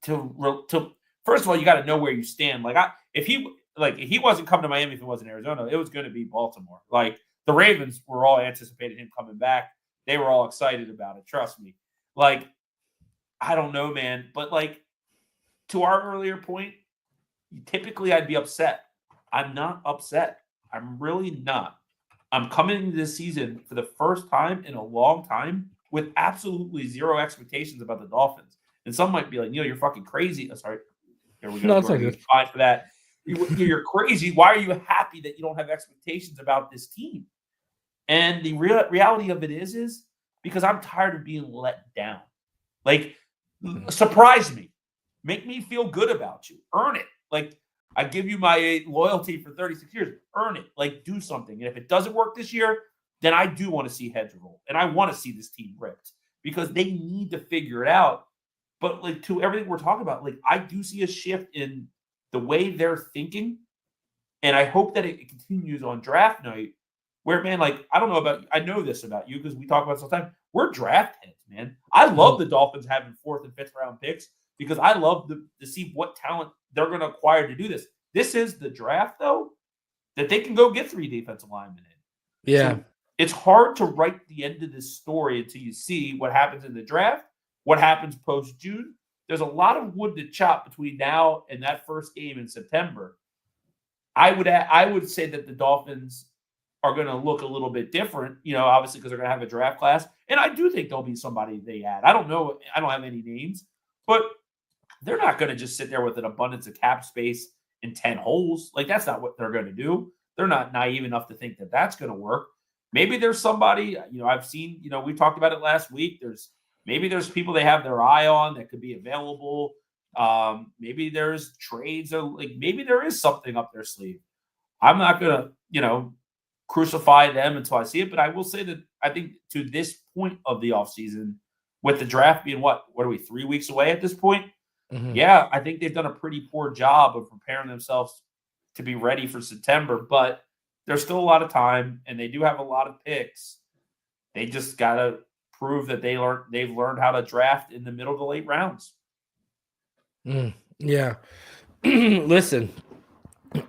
To first of all, you got to know where you stand. Like, if he wasn't coming to Miami, if it wasn't Arizona, it was going to be Baltimore. Like, the Ravens were all anticipating him coming back. They were all excited about it. Trust me. Like, I don't know, man, but like, to our earlier point, typically I'd be upset. I'm not upset. I'm really not. I'm coming into this season for the first time in a long time with absolutely zero expectations about the Dolphins. And some might be like, you're fucking crazy. Oh, sorry. Here we go. No, it's not good. Fine for that. You're crazy. Why are you happy that you don't have expectations about this team? And the reality of it is because I'm tired of being let down. Like, surprise me. Make me feel good about you. Earn it. Like, I give you my loyalty for 36 years. Earn it. Like, do something. And if it doesn't work this year, then I do want to see heads roll. And I want to see this team ripped because they need to figure it out. But, like, to everything we're talking about, like, I do see a shift in the way they're thinking. And I hope that it continues on draft night where, man, like, I don't know about – I know this about you because we talk about it sometimes. We're draft heads, man. I love the Dolphins having 4th and 5th round picks because I love to see what talent they're going to acquire to do this. This is the draft, though, that they can go get 3 defensive linemen in. Yeah. So it's hard to write the end of this story until you see what happens in the draft, what happens post-June. There's a lot of wood to chop between now and that first game in September. I would say that the Dolphins are going to look a little bit different, obviously because they're going to have a draft class. And I do think there'll be somebody they add. I don't know. I don't have any names, but they're not going to just sit there with an abundance of cap space and 10 holes. Like, that's not what they're going to do. They're not naive enough to think that that's going to work. Maybe there's somebody, I've seen, we talked about it last week. Maybe there's people they have their eye on that could be available. Maybe there's trades or maybe there is something up their sleeve. I'm not going to, crucify them until I see it. But I will say that I think to this point of the offseason, with the draft being what are we, 3 weeks away at this point? Mm-hmm. Yeah, I think they've done a pretty poor job of preparing themselves to be ready for September. But there's still a lot of time, and they do have a lot of picks. They just got to prove that they've learned how to draft in the middle to late rounds. Yeah. Listen,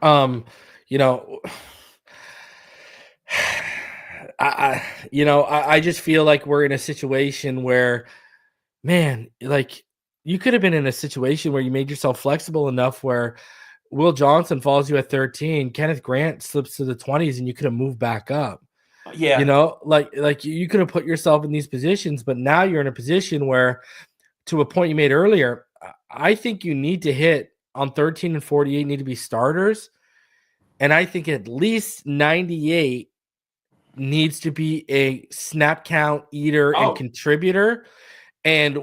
I just feel like we're in a situation where, man, like, you could have been in a situation where you made yourself flexible enough where Will Johnson falls you at 13, Kenneth Grant slips to the 20s, and you could have moved back up. Yeah. Like you could have put yourself in these positions, but now you're in a position where, to a point you made earlier, I think you need to hit on 13 and 48 need to be starters. And I think at least 98 needs to be a snap count eater and contributor. And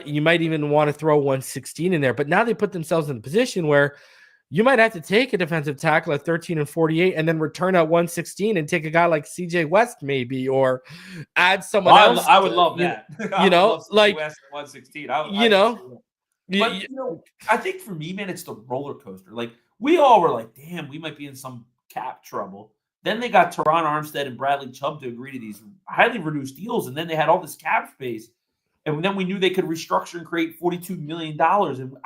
you might even want to throw 116 in there. But now they put themselves in a position where you might have to take a defensive tackle at 13 and 48 and then return at 116 and take a guy like CJ West maybe, or add someone else. I would love that. Like West at 116. I think for me, man, it's the roller coaster. Like, we all were like, damn, we might be in some cap trouble. Then they got Teron Armstead and Bradley Chubb to agree to these highly reduced deals, and then they had all this cap space. And then we knew they could restructure and create $42 million. And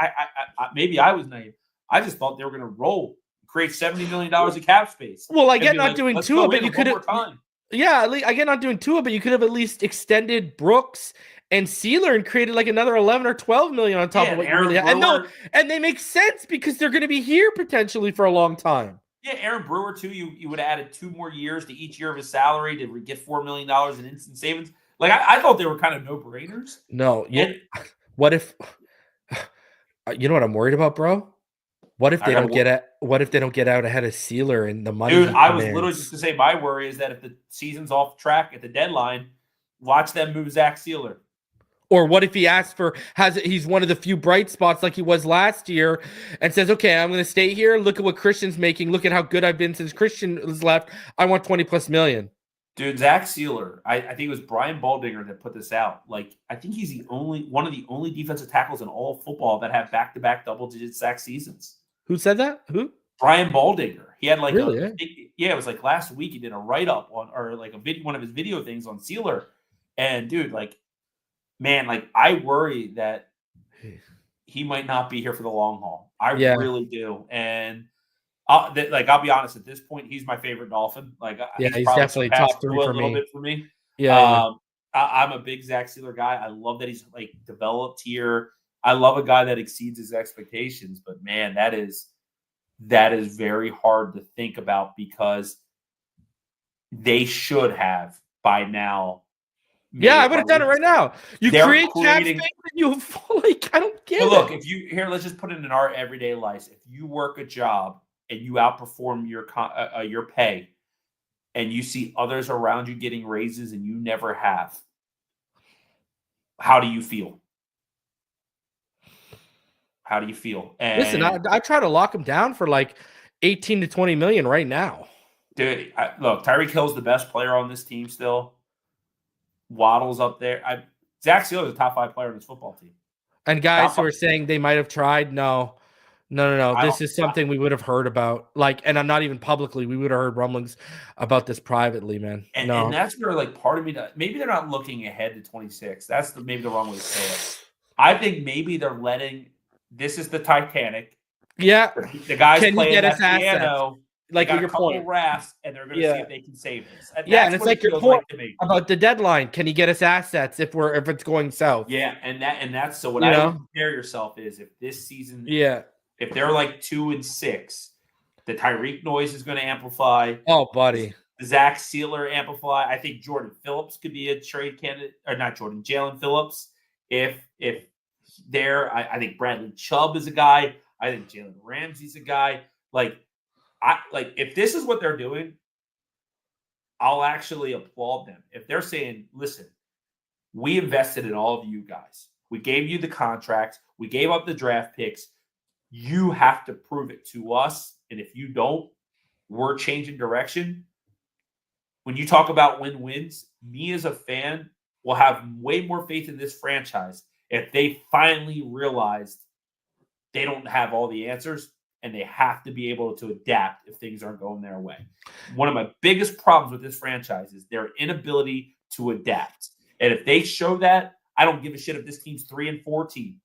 maybe I was naive. I just thought they were going to roll, create $70 million of cap space. Well, I get not doing Tua, but you could have. Yeah, I get not doing Tua, but you could have at least extended Brooks and Sieler and created like another 11 or 12 million on top of what you really have. And they make sense because they're going to be here potentially for a long time. Yeah, Aaron Brewer too. You would have added 2 more years to each year of his salary to get $4 million in instant savings. Like, I thought they were kind of no-brainers. No, what if? You know what I'm worried about, bro? What if they don't get out ahead of Sieler and the money? Dude, I was literally just to say my worry is that if the season's off track at the deadline, watch them move Zach Sieler. Or what if he asks he's one of the few bright spots like he was last year and says, okay, I'm going to stay here. Look at what Christian's making. Look at how good I've been since Christian was left. I want 20+ million. Dude, Zach Sieler, I think it was Brian Baldinger that put this out. Like, I think he's one of the only defensive tackles in all of football that have back-to-back double-digit sack seasons. Who said that? Who? Brian Baldinger. He had like really? It was like last week he did a write-up on, or like one of his video things on Sieler. And dude, like, man, like I worry that he might not be here for the long haul. I really do. And I'll be honest, at this point, he's my favorite Dolphin. Like, he's definitely top 3 for a little me. bit for me. Yeah, I'm a big Zach Sieler guy. I love that he's like developed here. I love a guy that exceeds his expectations. But man, that is very hard to think about because they should have by now. Yeah, I would have done it right now. They're create cap space and you like, I don't get it. Look, let's just put it in our everyday lives. If you work a job and you outperform your pay, and you see others around you getting raises and you never have, how do you feel? How do you feel? And listen, I try to lock him down for like 18 to 20 million right now. Dude, look, Tyreek Hill's the best player on this team still. Waddle's up there. Zach Sieler is a top 5 player on this football team. And guys who are saying they might have tried, no. This is something we would have heard about. Like, and I'm not even publicly. We would have heard rumblings about this privately, man. And that's where, like, part of me, maybe they're not looking ahead to 26. That's maybe the wrong way to say it. I think maybe they're letting. This is the Titanic. Yeah, the guys playing that piano. Like got your a couple point, rafts, and they're going to see if they can save this. And it's like your point about the deadline. Can he get us assets if it's going south? Yeah, and that's so. What I would compare yourself is if this season, if they're like 2-6, the Tyreek noise is going to amplify. Oh, buddy, the Zach Sieler amplify. I think Jordan Phillips could be a trade candidate, or not Jordan, Jalen Phillips. If they're, I think Bradley Chubb is a guy. I think Jalen Ramsey's a guy. If this is what they're doing, I'll actually applaud them. If they're saying, listen, we invested in all of you guys. We gave you the contracts. We gave up the draft picks. You have to prove it to us. And if you don't, we're changing direction. When you talk about win-wins, me as a fan will have way more faith in this franchise if they finally realized they don't have all the answers. And they have to be able to adapt if things aren't going their way. One of my biggest problems with this franchise is their inability to adapt. And if they show that, I don't give a shit if this team's 3-14.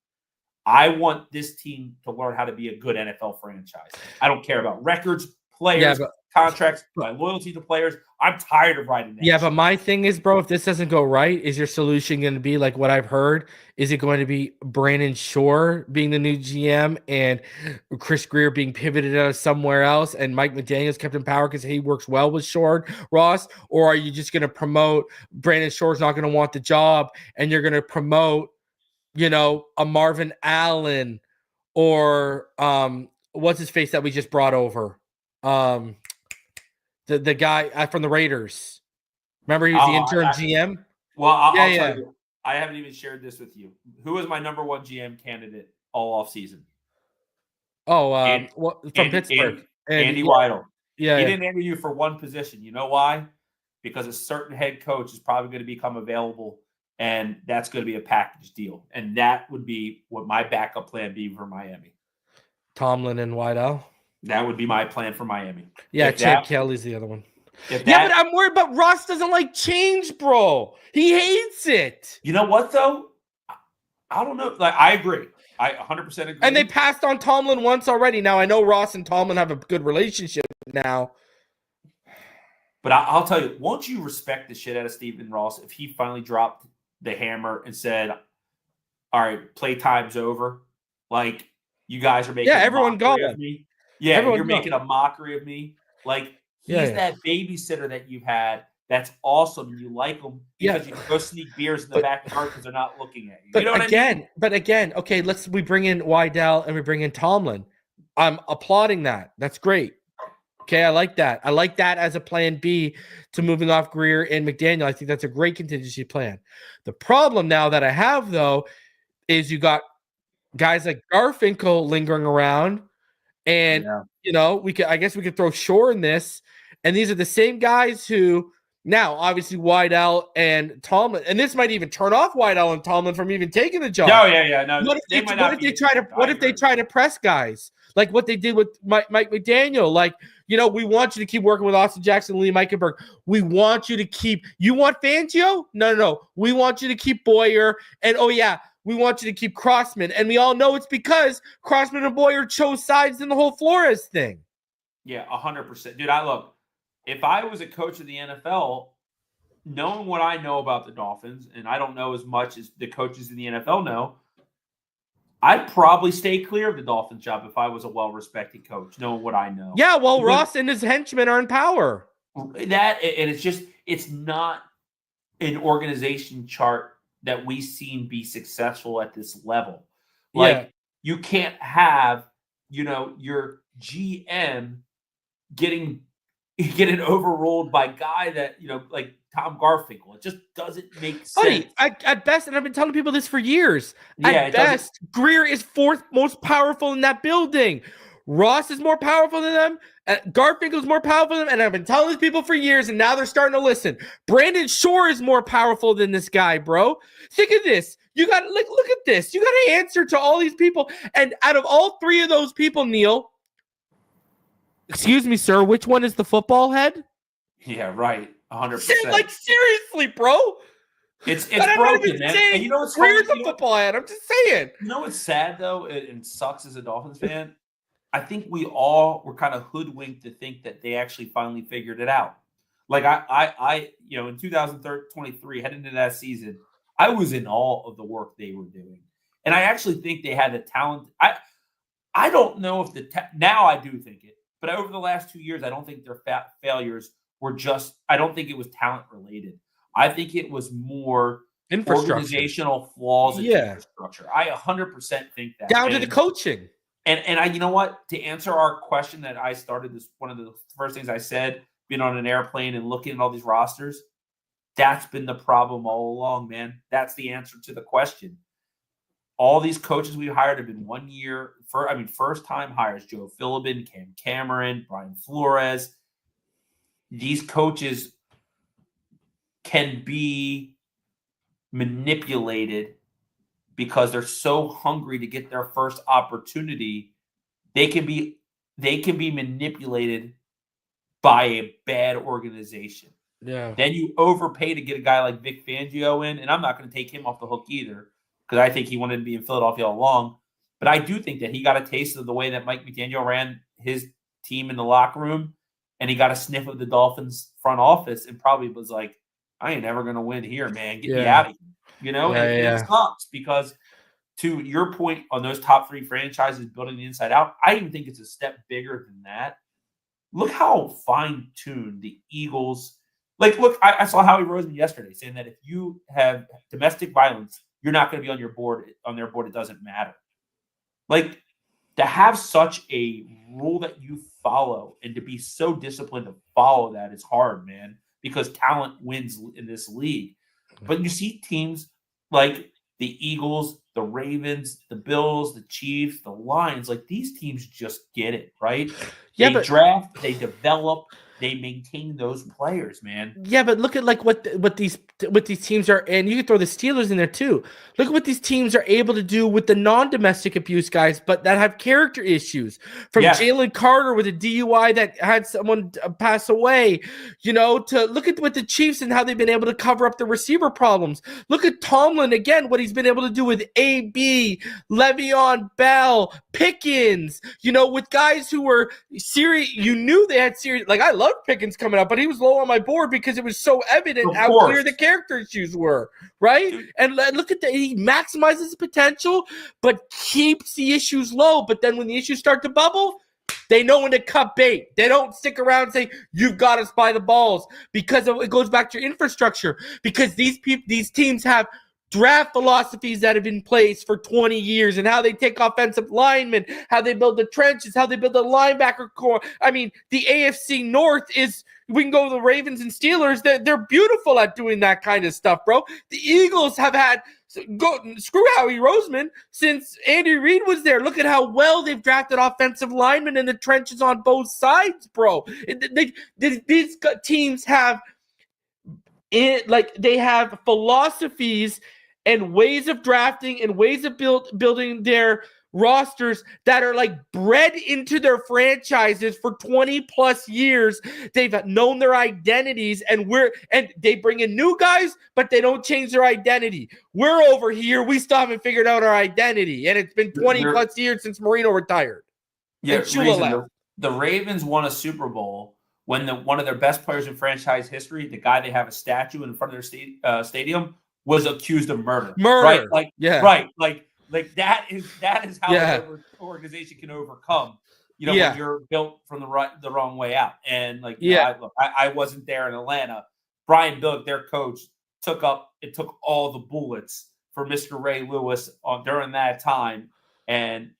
I want this team to learn how to be a good NFL franchise. I don't care about records, players, contracts, my loyalty to players. I'm tired of riding that. Yeah, but my thing is, bro, if this doesn't go right, is your solution going to be like what I've heard? Is it going to be Brandon Shore being the new GM and Chris Greer being pivoted out of somewhere else and Mike McDaniels kept in power because he works well with Shore, Ross? Or are you just going to promote Brandon Shore's not going to want the job and you're going to promote, a Marvin Allen or what's his face that we just brought over? The guy from the Raiders. Remember, he was the intern GM? Well, I'll tell you, I haven't even shared this with you. Who was my number 1 GM candidate all offseason? From Pittsburgh. Andy Weidel. Yeah, he didn't interview for one position. You know why? Because a certain head coach is probably going to become available, and that's going to be a package deal. And that would be what my backup plan be for Miami. Tomlin and Weidel. That would be my plan for Miami. Yeah, Chad Kelly's the other one. But I'm worried about Ross doesn't like change, bro. He hates it. You know what, though? I don't know. Like, I agree. I 100% agree. And they passed on Tomlin once already. Now, I know Ross and Tomlin have a good relationship now. But I'll tell you, won't you respect the shit out of Stephen Ross if he finally dropped the hammer and said, all right, playtime's over? Like, you guys are making everyone go. Yeah, you're making a mockery of me. Like, he's that babysitter that you've had that's awesome. And you like him because you go sneak beers in the backyard because they're not looking at you. You know what I mean? But again, okay, we bring in Weidel and we bring in Tomlin. I'm applauding that. That's great. Okay, I like that. I like that as a plan B to moving off Greer and McDaniel. I think that's a great contingency plan. The problem now that I have, though, is you got guys like Garfinkel lingering around. And, I guess we could throw Shore in this. And these are the same guys who, Now, obviously, Weidl and Tomlin, and this might even turn off Weidl and Tomlin from even taking the job. No, yeah. No, what if they try to press guys like what they did with Mike McDaniel? Like, we want you to keep working with Austin Jackson, Lee Meikenberg. We want you to keep. You want Fangio? No. We want you to keep Boyer, and we want you to keep Crossman. And we all know it's because Crossman and Boyer chose sides in the whole Flores thing. Yeah, 100%, dude. Look. If I was a coach of the NFL, knowing what I know about the Dolphins, and I don't know as much as the coaches in the NFL know, I'd probably stay clear of the Dolphins job if I was a well-respected coach, knowing what I know. Yeah, well, Ross and his henchmen are in power. And it's not an organization chart that we've seen be successful at this level. Like, you can't have, your GM getting overruled by a guy that, like Tom Garfinkel. It just doesn't make sense. Buddy, at best, and I've been telling people this for years, at best, Greer is fourth most powerful in that building. Ross is more powerful than them. Garfinkel is more powerful than them. And I've been telling these people for years, and now they're starting to listen. Brandon Shore is more powerful than this guy, bro. Think of this. You got to look at this. You got to answer to all these people. And out of all three of those people, Neil, excuse me, sir, which one is the football head? Yeah, right. 100%. Like, seriously, bro. It's broken, man. And you know what's Where's the football head? I'm just saying. You know what's sad, though, and sucks as a Dolphins fan? I think we all were kind of hoodwinked to think that they actually finally figured it out. Like, I in 2023, heading into that season, I was in awe of the work they were doing. And I actually think they had the talent. I don't know if now I do think it. But over the last 2 years, I don't think their failures were I don't think it was talent related. I think it was more organizational flaws in infrastructure. I 100% think that. Down to the coaching. And I, you know what? To answer our question that I started, this one of the first things I said, being on an airplane and looking at all these rosters, that's been the problem all along, man. That's the answer to the question. All these coaches we hired have been 1 year, first-time hires. Joe Philbin, Cam Cameron, Brian Flores. These coaches can be manipulated because they're so hungry to get their first opportunity. They can be manipulated by a bad organization. Yeah. Then you overpay to get a guy like Vic Fangio in, and I'm not going to take him off the hook either, because I think he wanted to be in Philadelphia all along. But I do think that he got a taste of the way that Mike McDaniel ran his team in the locker room, and he got a sniff of the Dolphins front office and probably was like, I ain't never going to win here, man. Get me out of here. And it sucks because, to your point on those top three franchises building the inside out, I even think it's a step bigger than that. Look how fine-tuned the Eagles – look, I saw Howie Roseman yesterday saying that if you have domestic violence, you're not going to be on their board. It doesn't matter. Like, to have such a rule that you follow and to be so disciplined to follow that is hard, man, because talent wins in this league. But you see teams like the Eagles, the Ravens, the Bills, the Chiefs, the Lions, like these teams just get it, right? Yeah, they draft, they develop, they maintain those players, man. Yeah, but look at what these teams are, and you can throw the Steelers in there too. Look at what these teams are able to do with the non-domestic abuse guys, but that have character issues. From Jalen Carter with a DUI that had someone pass away, to look at what the Chiefs and how they've been able to cover up the receiver problems. Look at Tomlin again, what he's been able to do with AB, Le'Veon Bell, Pickens. With guys who were serious. You knew they had serious. Like, I love Pickens coming up, but he was low on my board because it was so evident how clear the character issues were, right? And look at he maximizes his potential, but keeps the issues low. But then when the issues start to bubble, they know when to cut bait. They don't stick around and say, you've got us by the balls, because it goes back to your infrastructure, because these teams have draft philosophies that have been in place for 20 years and how they take offensive linemen, how they build the trenches, how they build the linebacker core. I mean, the AFC North is, we can go to the Ravens and Steelers. They're beautiful at doing that kind of stuff, bro. The Eagles have had, screw Howie Roseman, since Andy Reid was there. Look at how well they've drafted offensive linemen in the trenches on both sides, bro. These teams have they have philosophies and ways of drafting and ways of building their rosters that are like bred into their franchises for 20 plus years. They've known their identities, and they bring in new guys, but they don't change their identity. We're over here, we still haven't figured out our identity, and it's been 20 plus years since Marino retired. Yeah, the Ravens won a Super Bowl when one of their best players in franchise history, the guy they have a statue in front of their stadium, was accused of murder. Right? Right. Like that is how an organization can overcome, when you're built from the wrong way out. And I wasn't there in Atlanta. Brian Billick, their coach, took all the bullets for Mr. Ray Lewis during that time, and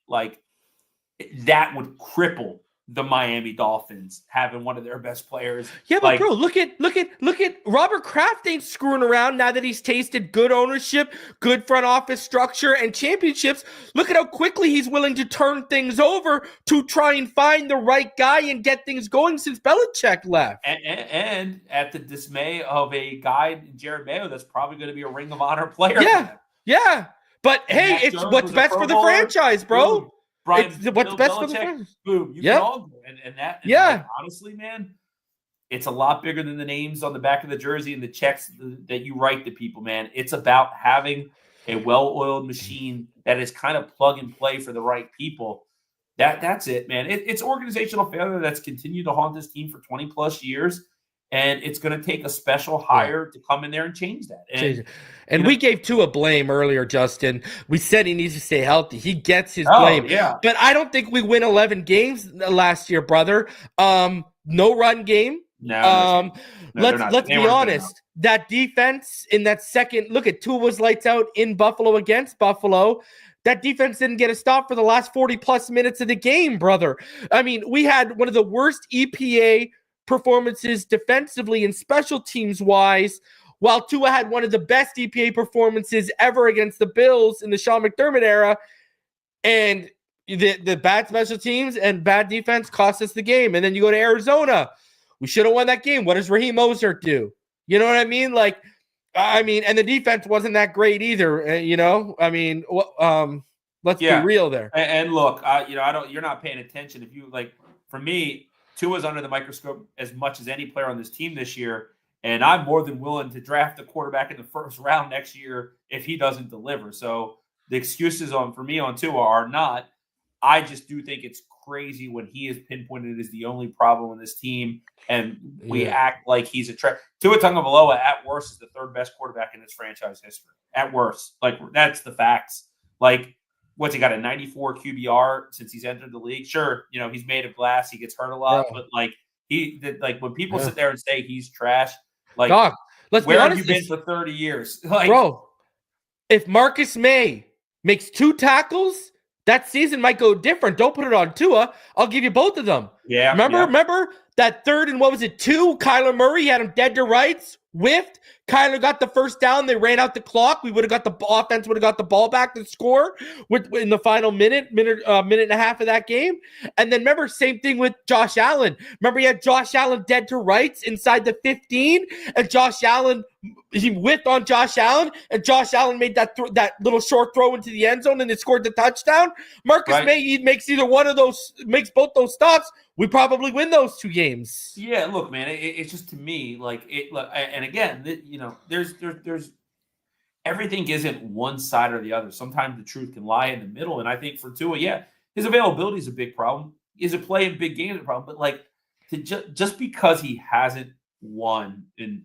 that would cripple the Miami Dolphins having one of their best players. Yeah, but bro, look at Robert Kraft ain't screwing around now that he's tasted good ownership, good front office structure, and championships. Look at how quickly he's willing to turn things over to try and find the right guy and get things going since Belichick left. And at the dismay of a guy, Jared Mayo, that's probably going to be a Ring of Honor player. Yeah. But hey, it's what's best for the franchise, bro. Boom. Brian, what's best for the franchise? Boom. You can all go. And honestly, man, it's a lot bigger than the names on the back of the jersey and the checks that you write to people, man. It's about having a well-oiled machine that is kind of plug and play for the right people. That's it, man. It's organizational failure that's continued to haunt this team for 20 plus years. And it's going to take a special hire to come in there and change that. And we gave Tua blame earlier, Justin. We said he needs to stay healthy. He gets his blame. Yeah. But I don't think we win 11 games last year, brother. No run game. No, let's be honest. That defense in that second, look at Tua's lights out in Buffalo against Buffalo. That defense didn't get a stop for the last 40 plus minutes of the game, brother. I mean, we had one of the worst EPA performances defensively and special teams wise, while Tua had one of the best EPA performances ever against the Bills in the Sean McDermott era. And the bad special teams and bad defense cost us the game. And then you go to Arizona. We should have won that game. What does Raheem Mostert do? You know what I mean? And the defense wasn't that great either. Let's be real there. And look, you're not paying attention. If you for me, Tua's under the microscope as much as any player on this team this year, and I'm more than willing to draft a quarterback in the first round next year if he doesn't deliver. So the excuses for me on Tua are not. I just do think it's crazy when he is pinpointed as the only problem in this team, and we act like he's a threat. Tua Tagovailoa, at worst, is the third best quarterback in his franchise history. At worst, that's the facts. What's he got, a 94 QBR since he's entered the league? Sure, he's made of glass. He gets hurt a lot, but when people sit there and say he's trash, Dog, where have you been for 30 years? Bro, if Marcus May makes 2 tackles, that season might go different. Don't put it on Tua. I'll give you both of them. Yeah. Remember that third and 2? Kyler Murray had him dead to rights, whiffed. Kyler got the first down. They ran out the clock. We would have got the offense, would have got the ball back to score in the final minute and a half of that game. And then remember, same thing with Josh Allen. Remember, he had Josh Allen dead to rights inside the 15, and Josh Allen, he whipped on Josh Allen, and Josh Allen made that little short throw into the end zone, and it scored the touchdown. Marcus May makes either one of those, makes both those stops. We probably win those 2 games. Yeah, look, man, it's just, to me, and again, there's everything isn't one side or the other. Sometimes the truth can lie in the middle, and I think for Tua, his availability is a big problem. Is it play in big games a problem? But just because he hasn't won in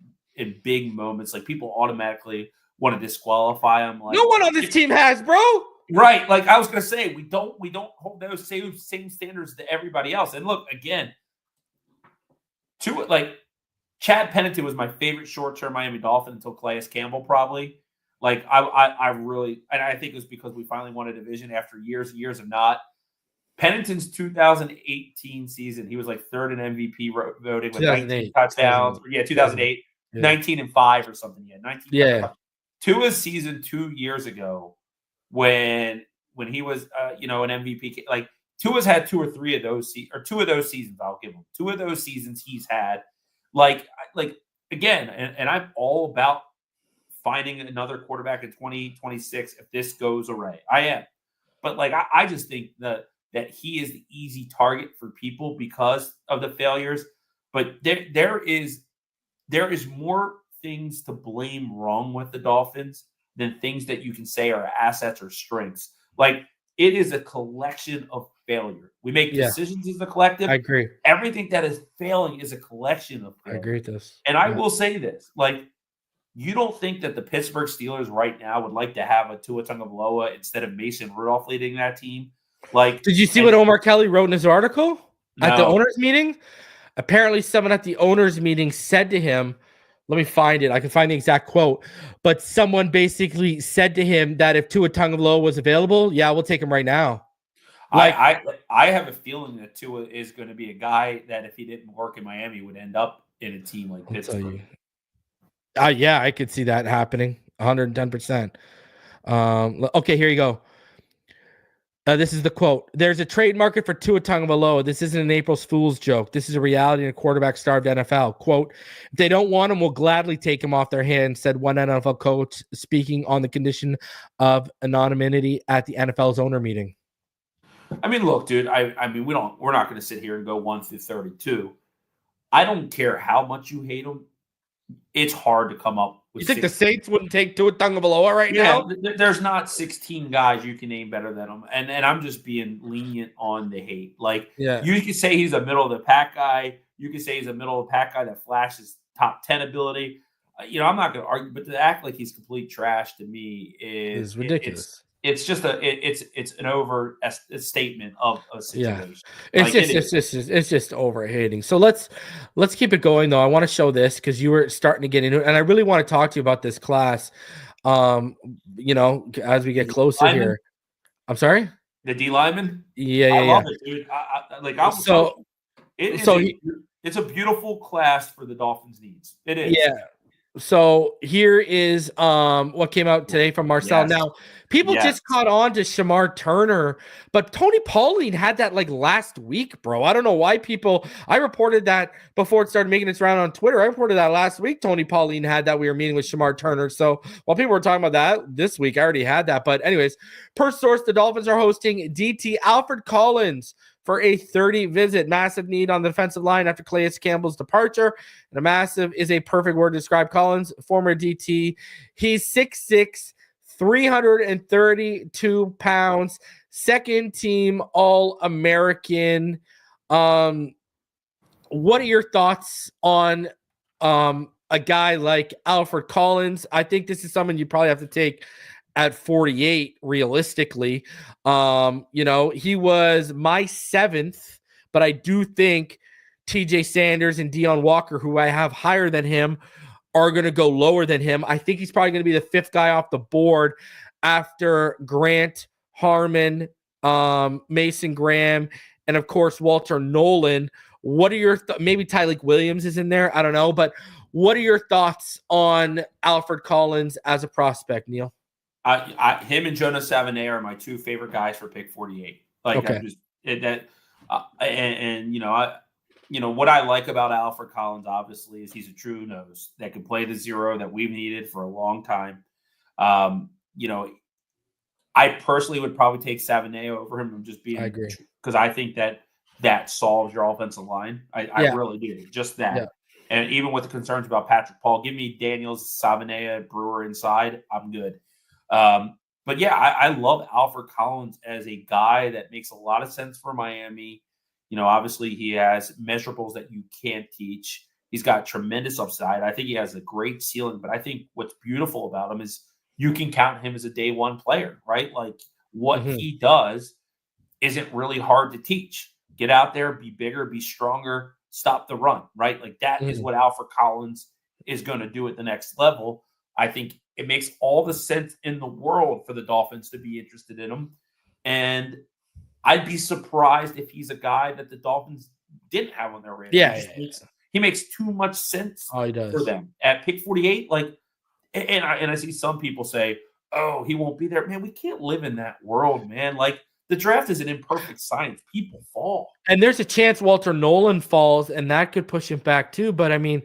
big moments, people automatically want to disqualify him. No one on this team has, bro. Right, I was gonna say, we don't hold those same standards to everybody else. And look, again, Chad Pennington was my favorite short-term Miami Dolphin until Calais Campbell, probably. I really, and I think it was because we finally won a division after years and years of not. Pennington's 2018 season, he was third in MVP voting with 19 touchdowns. 2008, 19-5 or something. 19. Yeah. Tua's season 2 years ago, when he was an MVP, Tua's had 2 or 3 of those 2 of those seasons. I'll give him 2 of those seasons he's had. again, and I'm all about finding another quarterback in 2026 if this goes away. I am. But like I just think that he is the easy target for people because of the failures. But there is more things to blame wrong with the Dolphins than things that you can say are assets or strengths. Like, it is a collection of failure. We make decisions as a collective. I agree. Everything that is failing is a collection of failure. I agree with this. And I will say this, like, you don't think that the Pittsburgh Steelers right now would like to have a Tua Tagovailoa instead of Mason Rudolph leading that team? Like, did you see what Omar Kelly wrote in his article at the owners' meeting? Apparently, someone at the owners' meeting said to him, let me find it. I can find the exact quote. But someone basically said to him that if Tua Tagovailoa was available, yeah, we'll take him right now. Like, I have a feeling that Tua is going to be a guy that if he didn't work in Miami would end up in a team like Pittsburgh. Yeah, I could see that happening 110%. Okay, here you go. This is the quote. There's a trade market for Tua Tagovailoa. This isn't an April Fool's joke. This is a reality in a quarterback-starved NFL. Quote, if they don't want him, we'll gladly take him off their hands, said one NFL coach, speaking on the condition of anonymity at the NFL's owner meeting. I mean, look, dude, I mean, we're not going to sit here and go 1 through 32. I don't care how much you hate him. It's hard to come up with. You think the Saints wouldn't take Tua Tagovailoa right now? There's not 16 guys you can name better than him, and I'm just being lenient on the hate. Like, you can say he's a middle of the pack guy. You can say he's a middle of the pack guy that flashes top 10 ability. I'm not going to argue, but to act like he's complete trash to me is ridiculous. It's just it's an over statement of a situation. Yeah. It's just overhating. So let's keep it going though. I want to show this because you were starting to get into it, and I really want to talk to you about this class. As we get closer here. I'm sorry. The D lineman. Yeah, I love it, dude. It's a beautiful class for the Dolphins' needs. It is. Yeah. So here is what came out today from Marcel. Yes. Now, people just caught on to Shamar Turner, but Tony Pauline had that like last week, bro. I don't know why I reported that before it started making its round on Twitter. I reported that last week. Tony Pauline had that we were meeting with Shamar Turner. So while people were talking about that this week, I already had that. But anyways, per source, the Dolphins are hosting DT Alfred Collins for a 30 visit. Massive need on the defensive line after Calais Campbell's departure. And a massive is a perfect word to describe Collins, former DT. He's 6'6", 332 pounds, second team All-American. What are your thoughts on a guy like Alfred Collins? I think this is someone you probably have to take at 48, realistically. He was my 7th, but I do think TJ Sanders and Deion Walker, who I have higher than him, are going to go lower than him. I think he's probably going to be the 5th guy off the board after Grant, Harmon, Mason Graham, and of course, Walter Nolan. What are your maybe Tyleik Williams is in there? I don't know, but what are your thoughts on Alfred Collins as a prospect, Neil? Him and Jonas Savaiinaea are my 2 favorite guys for pick 48. Like, okay. What I like about Alfred Collins, obviously, is he's a true nose that can play the zero that we've needed for a long time. I personally would probably take Savaiinaea over him. I'm just being, I agree, because I think that solves your offensive line. I really do. Just that. Yeah. And even with the concerns about Patrick Paul, give me Daniels, Savaiinaea, Brewer inside. I'm good. But yeah, I love Alfred Collins as a guy that makes a lot of sense for Miami. Obviously he has measurables that you can't teach. He's got tremendous upside. I think he has a great ceiling, but I think what's beautiful about him is you can count him as a day one player, right? Like what he does isn't really hard to teach. Get out there, be bigger, be stronger, stop the run, right? Like that is what Alfred Collins is going to do at the next level. I think it makes all the sense in the world for the Dolphins to be interested in him. And I'd be surprised if he's a guy that the Dolphins didn't have on their radar. He makes too much sense for them. At pick 48, and I see some people say, oh, he won't be there. Man, we can't live in that world, man. Like, the draft is an imperfect science. People fall. And there's a chance Walter Nolan falls, and that could push him back too. But, I mean,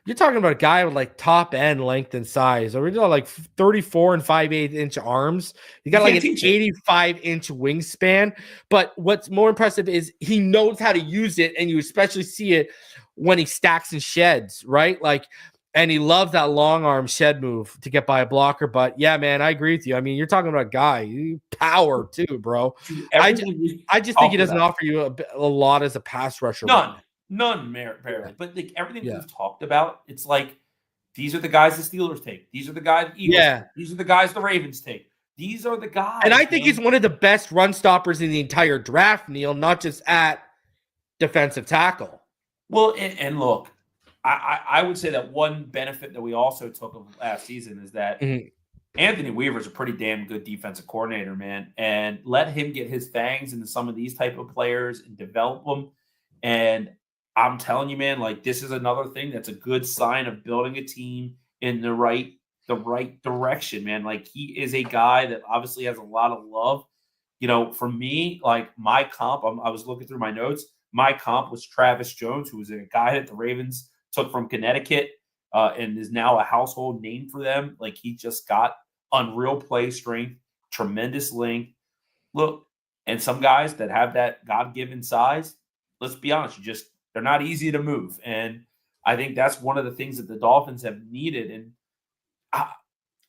you're talking about a guy with like top end length and size. Original like 34 and 5/8 inch arms. You got like an 85-inch wingspan. But what's more impressive is he knows how to use it, and you especially see it when he stacks and sheds, right? Like, and he loves that long arm shed move to get by a blocker. But yeah, man, I agree with you. I mean, you're talking about a guy, power too, bro. I just think he doesn't offer you a lot as a pass rusher. None, barely. But like everything we've talked about, it's like these are the guys the Steelers take. These are the guys the Eagles take. These are the guys the Ravens take. These are the guys. And I think he's one of the best run stoppers in the entire draft, Neil, not just at defensive tackle. Well, and look, I would say that one benefit that we also took of last season is that Anthony Weaver's a pretty damn good defensive coordinator, man. And let him get his fangs into some of these type of players and develop them. And I'm telling you, man, like this is another thing that's a good sign of building a team in the right direction, man. Like he is a guy that obviously has a lot of love. You know, for me, like my comp, I was looking through my notes. My comp was Travis Jones, who was a guy that the Ravens took from Connecticut and is now a household name for them. Like he just got unreal play strength, tremendous length. Look, and some guys that have that God-given size, let's be honest, they're not easy to move. And I think that's one of the things that the Dolphins have needed. And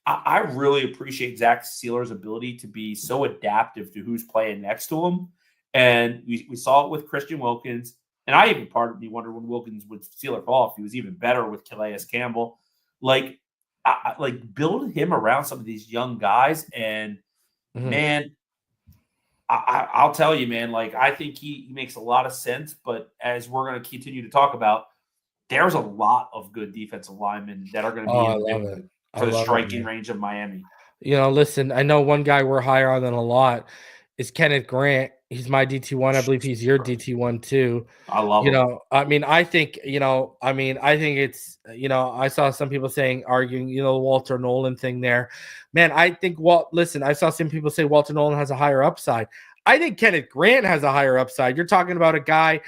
I really appreciate Zach Sieler's ability to be so adaptive to who's playing next to him. And we saw it with Christian Wilkins. And I even part of me wonder when Wilkins would Sieler fall if he was even better with Calais Campbell. Like, build him around some of these young guys. And man, I'll tell you, man, like I think he makes a lot of sense. But as we're going to continue to talk about, there's a lot of good defensive linemen that are going to be for the striking range of Miami. You know, listen, I know one guy we're higher on than a lot is Kenneth Grant. He's my DT1. I believe he's your DT1 too. I love him. You know, I mean, I think it's, I saw some people arguing, Walter Nolan thing there. Man, I think, I saw some people say Walter Nolan has a higher upside. I think Kenneth Grant has a higher upside. You're talking about a guy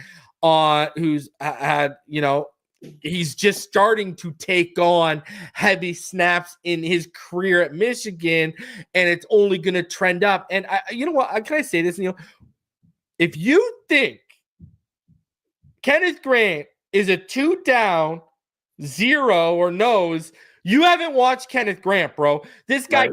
who's had, he's just starting to take on heavy snaps in his career at Michigan, and it's only going to trend up. And you know what? Can I say this, Neil? If you think Kenneth Grant is a 2-down, 0 or nose, you haven't watched Kenneth Grant, bro. This guy,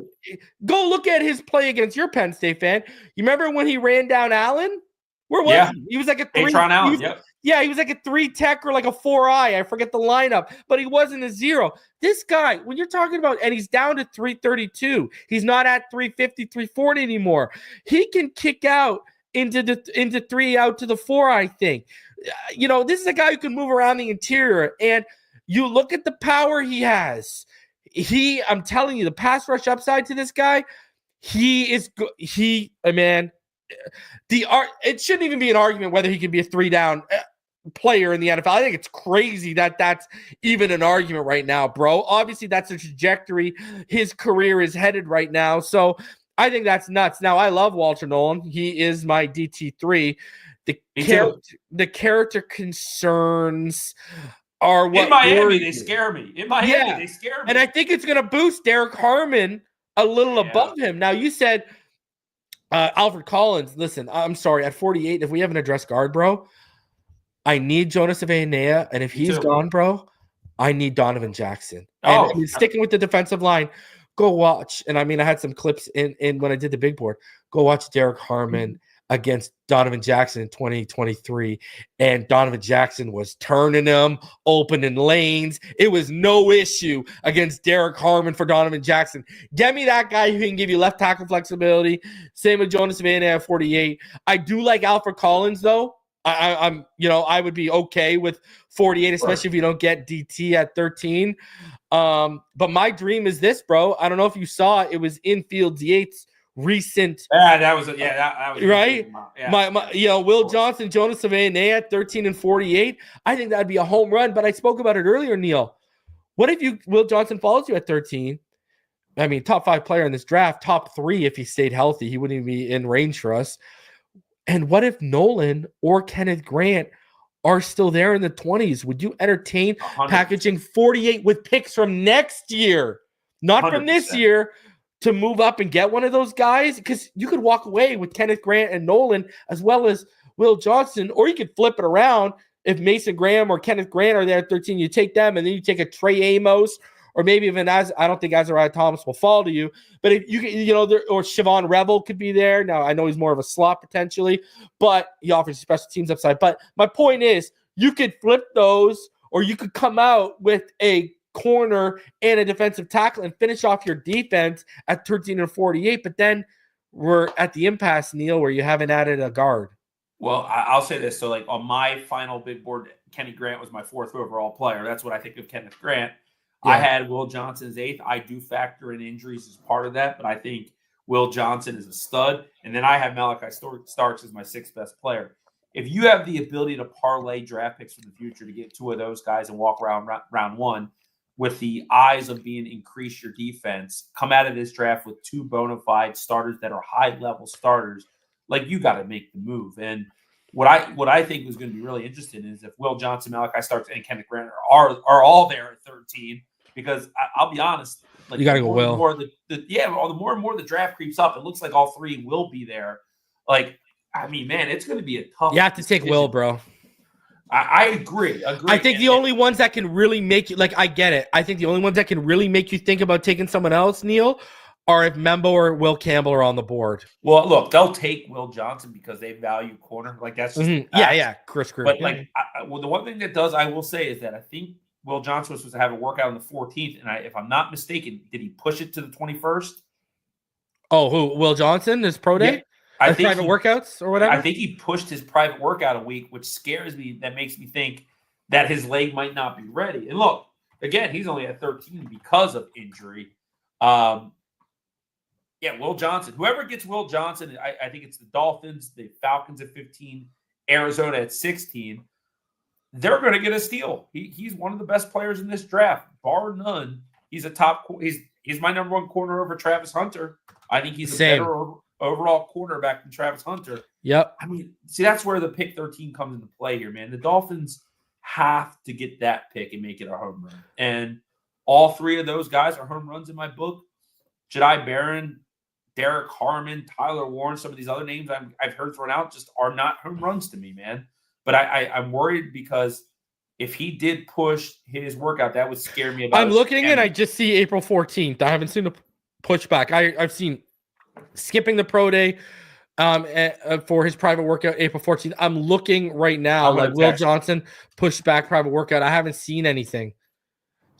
go look at his play against your Penn State fan. You remember when he ran down Allen? Where was he? He was like a 3. Allen, he was like a 3 tech or like a 4-eye. I forget the lineup, but he wasn't a 0. This guy, when you're talking about, and he's down to 332, he's not at 350, 340 anymore. He can kick out into 3 out to the 4, I think. This is a guy who can move around the interior, and you look at the power he has. I'm telling you, the pass rush upside to this guy, he is good. Man, it shouldn't even be an argument whether he can be a 3-down player in the NFL. I think it's crazy that that's even an argument right now, bro. Obviously, that's the trajectory his career is headed right now. So I think that's nuts. Now, I love Walter Nolan. He is my DT3. The character concerns are what in Miami they scare me. They scare me. And I think it's going to boost Derek Harmon a little above him. Now, you said Alfred Collins. Listen, I'm sorry. At 48, if we have an address guard, bro, I need Jonas Avenea. And if he's gone, bro, I need Donovan Jackson. And sticking with the defensive line, go watch. And I had some clips in when I did the big board. Go watch Derek Harmon against Donovan Jackson in 2023. And Donovan Jackson was turning them, opening lanes. It was no issue against Derek Harmon for Donovan Jackson. Get me that guy who can give you left tackle flexibility. Same with Jonas Avenea at 48. I do like Alfred Collins, though. I would be okay with 48, especially if you don't get DT at 13. But my dream is this, bro. I don't know if you saw it. It was in Fields Yates' recent. That was right. Will Johnson, Jonas Avenea at 13 and 48. I think that'd be a home run. But I spoke about it earlier, Neil. What if Will Johnson follows you at 13? Top 5 player in this draft, top 3 if he stayed healthy. He wouldn't even be in range for us. And what if Nolan or Kenneth Grant are still there in the 20s. Would you entertain 100%. packaging 48 with picks from next year, not from this 100%. year, to move up and get one of those guys? Because you could walk away with Kenneth Grant and Nolan as well as Will Johnson, or you could flip it around. If Mason Graham or Kenneth Grant are there at 13, you take them, and then you take a Trey Amos, or maybe even I don't think Azariah Thomas will fall to you, but if you or Siobhan Revel could be there. Now I know he's more of a slot potentially, but he offers special teams upside. But my point is, you could flip those, or you could come out with a corner and a defensive tackle and finish off your defense at 13 and 48. But then we're at the impasse, Neil, where you haven't added a guard. Well, I'll say this. So, like, on my final big board, Kenny Grant was my 4th overall player. That's what I think of Kenneth Grant. Yeah. I had Will Johnson as 8th. I do factor in injuries as part of that, but I think Will Johnson is a stud. And then I have Malachi Starks as my 6th best player. If you have the ability to parlay draft picks for the future to get 2 of those guys and walk around round 1 with the eyes of being increase your defense, come out of this draft with 2 bona fide starters that are high-level starters, like, you got to make the move. And what I think was going to be really interesting is if Will Johnson, Malachi Starks, and Kenneth Grant are all there at 13, because I'll be honest, like, you got to go Will. The more and more the draft creeps up, it looks like all 3 will be there. Like, I mean, man, it's going to be a tough. You have to take Will, bro. I agree. I think the only ones that can really make you, like, I get it. I think the only ones that can really make you think about taking someone else, Neil, are if Membo or Will Campbell are on the board. Well, look, they'll take Will Johnson because they value corner. Like, that's just Chris Greer. But like, the one thing that I will say is that I think Will Johnson was supposed to have a workout on the 14th, and if I'm not mistaken, did he push it to the 21st? Oh, who? Will Johnson? His pro day? I think private workouts or whatever? I think he pushed his private workout a week, which scares me. That makes me think that his leg might not be ready. And look, again, he's only at 13 because of injury. Will Johnson. Whoever gets Will Johnson, I think it's the Dolphins, the Falcons at 15, Arizona at 16. They're going to get a steal. He's one of the best players in this draft, bar none. He's a top. He's my number 1 corner over Travis Hunter. I think he's a better overall cornerback than Travis Hunter. Yep. I mean, see, that's where the pick 13 comes into play here, man. The Dolphins have to get that pick and make it a home run. And all 3 of those guys are home runs in my book. Jedi Barron, Derek Harmon, Tyler Warren, some of these other names I've heard thrown out just are not home runs to me, man. But I'm worried because if he did push his workout, that would scare me about. I'm looking and I just see April 14th. I haven't seen a pushback. I've seen skipping the pro day for his private workout April 14th. I'm looking right now, like Will Johnson pushed back private workout. I haven't seen anything.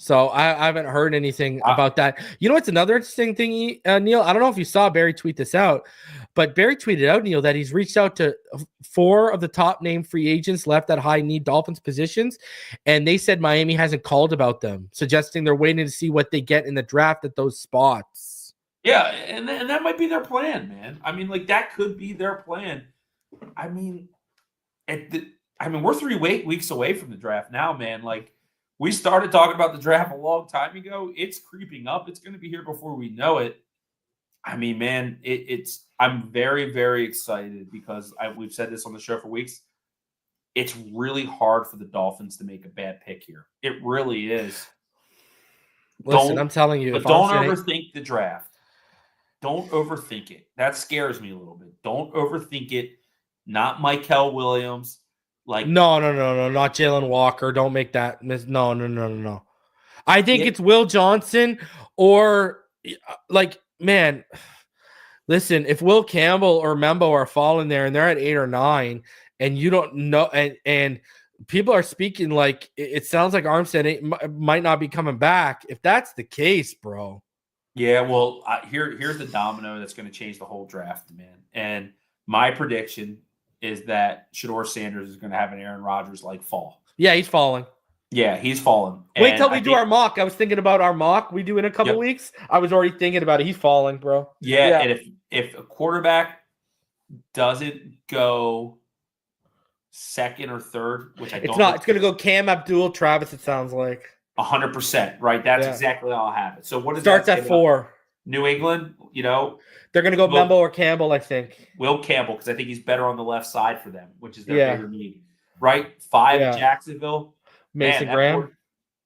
So I haven't heard anything about that. You know what's another interesting thing, Neil? I don't know if you saw Barry tweet this out, but Barry tweeted out, Neil, that he's reached out to 4 of the top named free agents left at high need Dolphins positions, and they said Miami hasn't called about them, suggesting they're waiting to see what they get in the draft at those spots. Yeah, and that might be their plan, man. I mean, like, that could be their plan. I mean, we're 3 weeks away from the draft now, man. Like, we started talking about the draft a long time ago. It's creeping up. It's going to be here before we know it. I mean, man, I'm very, very excited because we've said this on the show for weeks. It's really hard for the Dolphins to make a bad pick here. It really is. Listen, I'm telling you. But don't overthink the draft. Don't overthink it. That scares me a little bit. Don't overthink it. Not Michael Williams. Like, no, not Jalen Walker. Don't make that no. I think it's Will Johnson or, like, man, listen, if Will Campbell or Membo are falling there and they're at 8 or 9 and you don't know, and people are speaking like it sounds like Armstead might not be coming back. If that's the case, bro. Yeah, well, here's the domino that's going to change the whole draft, man. And my prediction is that Shedeur Sanders is going to have an Aaron Rodgers-like fall. Yeah, he's falling. Yeah, he's falling. Wait till we do our mock. I was thinking about our mock we do in a couple weeks. I was already thinking about it. He's falling, bro. Yeah. And if a quarterback doesn't go 2nd or 3rd, which I don't it's going to go Cam Abdul Travis, it sounds like. 100%, right? That's exactly how I'll have it. So what does starts that at 4? New England, they're going to go Membo or Campbell, I think. Will Campbell, because I think he's better on the left side for them, which is their bigger need. right? 5 at Jacksonville. Mason Graham.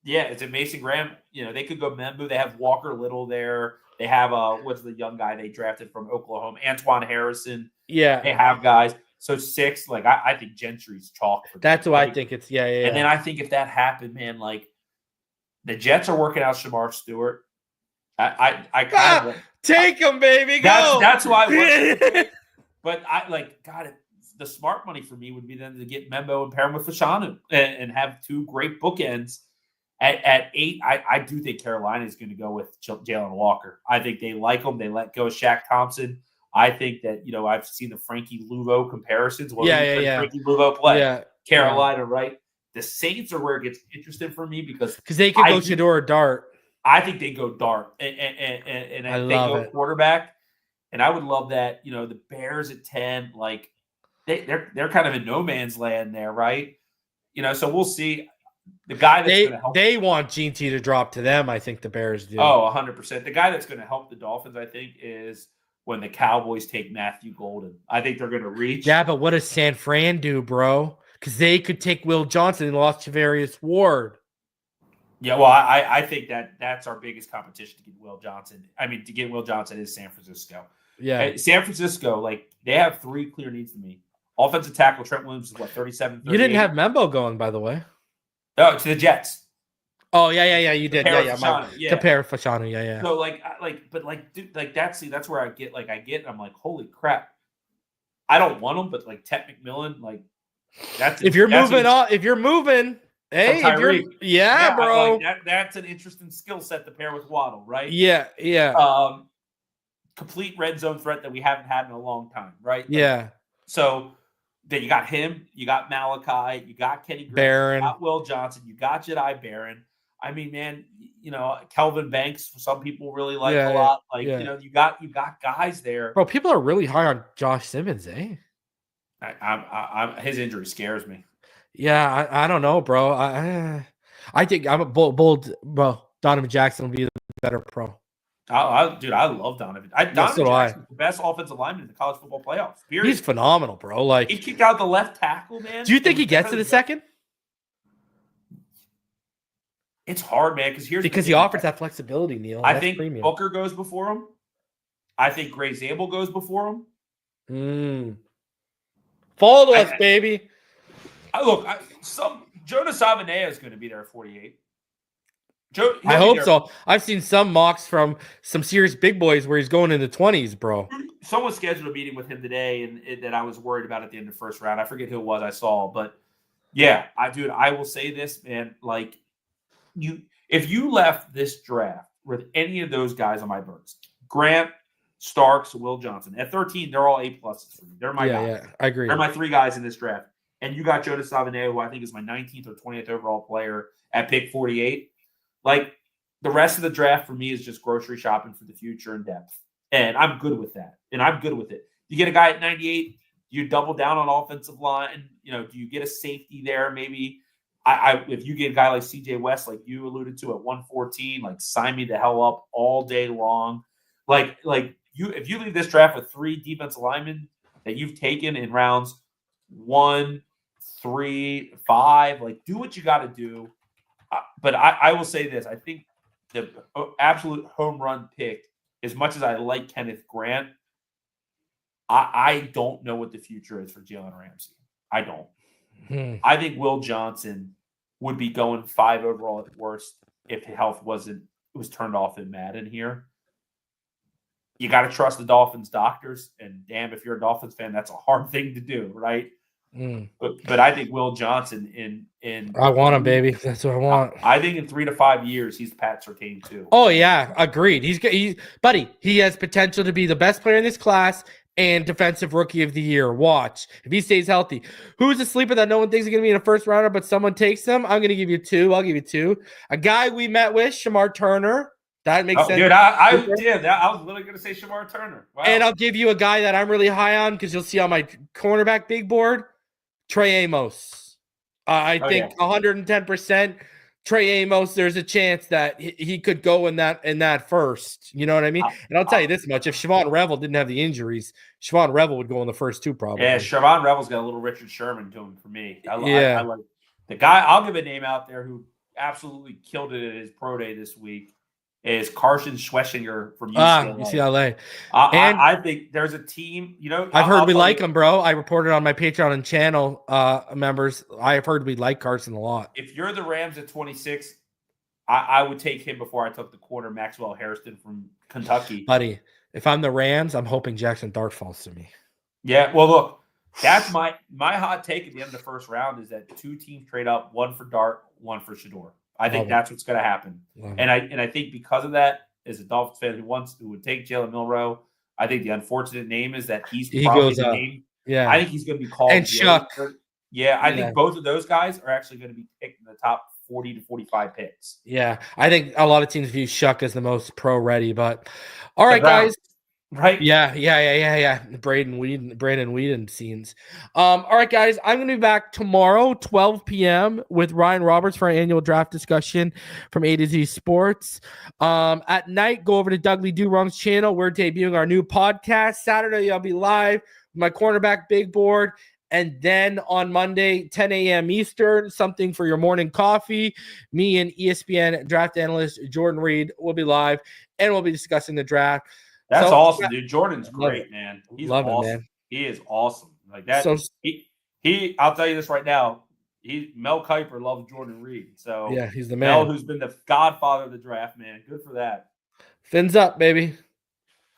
It's a Mason Graham. They could go Membu. They have Walker Little there. They have what's the young guy they drafted from Oklahoma, Antoine Harrison. Yeah, they have guys. So 6, like I think Gentry's chalk for them. That's what I think it's. Yeah. And then I think if that happened, man, like the Jets are working out Shamar Stewart. I kind of take him, baby. Go. That's why. But the smart money for me would be then to get Membo and pair him with Fashanu and have 2 great bookends. At 8, I do think Carolina is going to go with Jalen Walker. I think they like him. They let go of Shaq Thompson. I think that, I've seen the Frankie Luvo comparisons. Frankie Luvo play. Yeah. Carolina, right? The Saints are where it gets interesting for me because they could go Shador or Dart. I think they go Dart and I think they go quarterback. And I would love that. The Bears at 10, like they're kind of in no man's land there, right? So we'll see. The guy that's going to help. They want GT to drop to them. I think the Bears do. Oh, 100%. The guy that's going to help the Dolphins, I think, is when the Cowboys take Matthew Golden. I think they're going to reach. Yeah, but what does San Fran do, bro? Because they could take Will Johnson and lost Javarius Ward. Yeah, well, I think that's our biggest competition to get Will Johnson. I mean, to get Will Johnson is San Francisco. Yeah. San Francisco, like, they have 3 clear needs to me. Offensive tackle, Trent Williams is, 37, 38? You didn't have Membo going, by the way. Oh, to the Jets. Oh, yeah, you did. To pair Fashanu, yeah. So, dude, that's where I get, and I'm like, holy crap. I don't want him, but, Ted McMillan, if you're moving, hey, bro. That's an interesting skill set to pair with Waddle, right? Yeah. Complete red zone threat that we haven't had in a long time, right? Yeah. So then you got him, you got Malachi, you got Kenny Green, Barron, you got Will Johnson, you got Jedi Barron. I mean, man, Kelvin Banks, some people really like a lot. You got guys there. Bro, people are really high on Josh Simmons, eh? His injury scares me. Yeah, I don't know, bro. I think I'm a bold, bro. Donovan Jackson will be the better pro. Dude, I love Donovan. Donovan Jackson's the best offensive lineman in the college football playoffs. Period. He's phenomenal, bro. He kicked out the left tackle, man. Do you think he gets to the second? It's hard, man, because he offers that flexibility, Neil. I think premium. Booker goes before him. I think Gray Zabel goes before him. Follow us, baby. Jonas Avenea is going to be there at 48. I hope so. I've seen some mocks from some serious big boys where he's going in the 20s, bro. Someone scheduled a meeting with him today and that I was worried about at the end of the first round. I forget who it was I saw, but yeah, I will say this, man. If you left this draft with any of those guys on my birds, Grant, Starks, Will Johnson, at 13, they're all A+ for me. They're my guys. Yeah, I agree. They're my 3 guys in this draft. And you got Jonas Avenea, who I think is my 19th or 20th overall player at pick 48. The rest of the draft for me is just grocery shopping for the future and depth. And I'm good with that. And I'm good with it. You get a guy at 98, you double down on offensive line. Do you get a safety there? Maybe if you get a guy like CJ West, like you alluded to at 114, sign me the hell up all day long. If you leave this draft with 3 defensive linemen that you've taken in rounds 1, 3, 5, do what you got to do. But I will say this. I think the absolute home run pick, as much as I like Kenneth Grant, I don't know what the future is for Jalen Ramsey. I don't. I think Will Johnson would be going 5 overall at worst if health was turned off in Madden here. You got to trust the Dolphins doctors, and damn, if you're a Dolphins fan, that's a hard thing to do, right? But I think Will Johnson in I want him, baby. That's what I want. I think in 3 to 5 years, he's Pat Surtain too. Oh yeah, agreed. He has potential to be the best player in this class and defensive rookie of the year. Watch if he stays healthy. Who's a sleeper that no one thinks is going to be in a first rounder, but someone takes him? I'm going to give you 2. I'll give you 2. A guy we met with, Shamar Turner. That makes sense. Dude, I was literally going to say Shamar Turner. Wow. And I'll give you a guy that I'm really high on because you'll see on my cornerback big board, Trey Amos. I think 110%. Trey Amos, there's a chance that he could go in that first. You know what I mean? And I'll tell you this much: if Siobhan Revel didn't have the injuries, Siobhan Revel would go in the first two probably. Yeah, Siobhan Revel's got a little Richard Sherman to him for me. I like the guy. I'll give a name out there who absolutely killed it at his pro day this week. Is Carson Schwessinger from UCLA. UCLA. I think there's a team, I've heard we like him, bro. I reported on my Patreon and channel members. I've heard we like Carson a lot. If you're the Rams at 26, I would take him before I took the corner Maxwell Hairston from Kentucky. Buddy, if I'm the Rams, I'm hoping Jackson Dart falls to me. Yeah, well, look, that's my hot take at the end of the first round is that two teams trade up, one for Dart, one for Shedeur. I think that's what's going to happen. And I think because of that, as a Dolphins fan who would take Jalen Milroe, I think the unfortunate name is that he probably goes up. Name. Yeah, I think he's going to be called. And Shuck. Yeah, I think both of those guys are actually going to be picked in the top 40 to 45 picks. Yeah, I think a lot of teams view Shuck as the most pro-ready. But all right, guys. Right? Yeah. Braden Whedon scenes. All right, guys. I'm going to be back tomorrow, 12 p.m. with Ryan Roberts for our annual draft discussion from A to Z Sports. At night, go over to Dougley Do-Wrong's channel. We're debuting our new podcast. Saturday, I'll be live with my cornerback big board. And then on Monday, 10 a.m. Eastern, something for your morning coffee. Me and ESPN draft analyst Jordan Reed will be live, and we'll be discussing the draft. That's awesome, dude. Jordan's great, man. He's awesome. Man. He is awesome. Like that. So, I'll tell you this right now. Mel Kiper loves Jordan Reed. So yeah, he's the man. Mel, who's been the godfather of the draft, man. Good for that. Fins up, baby.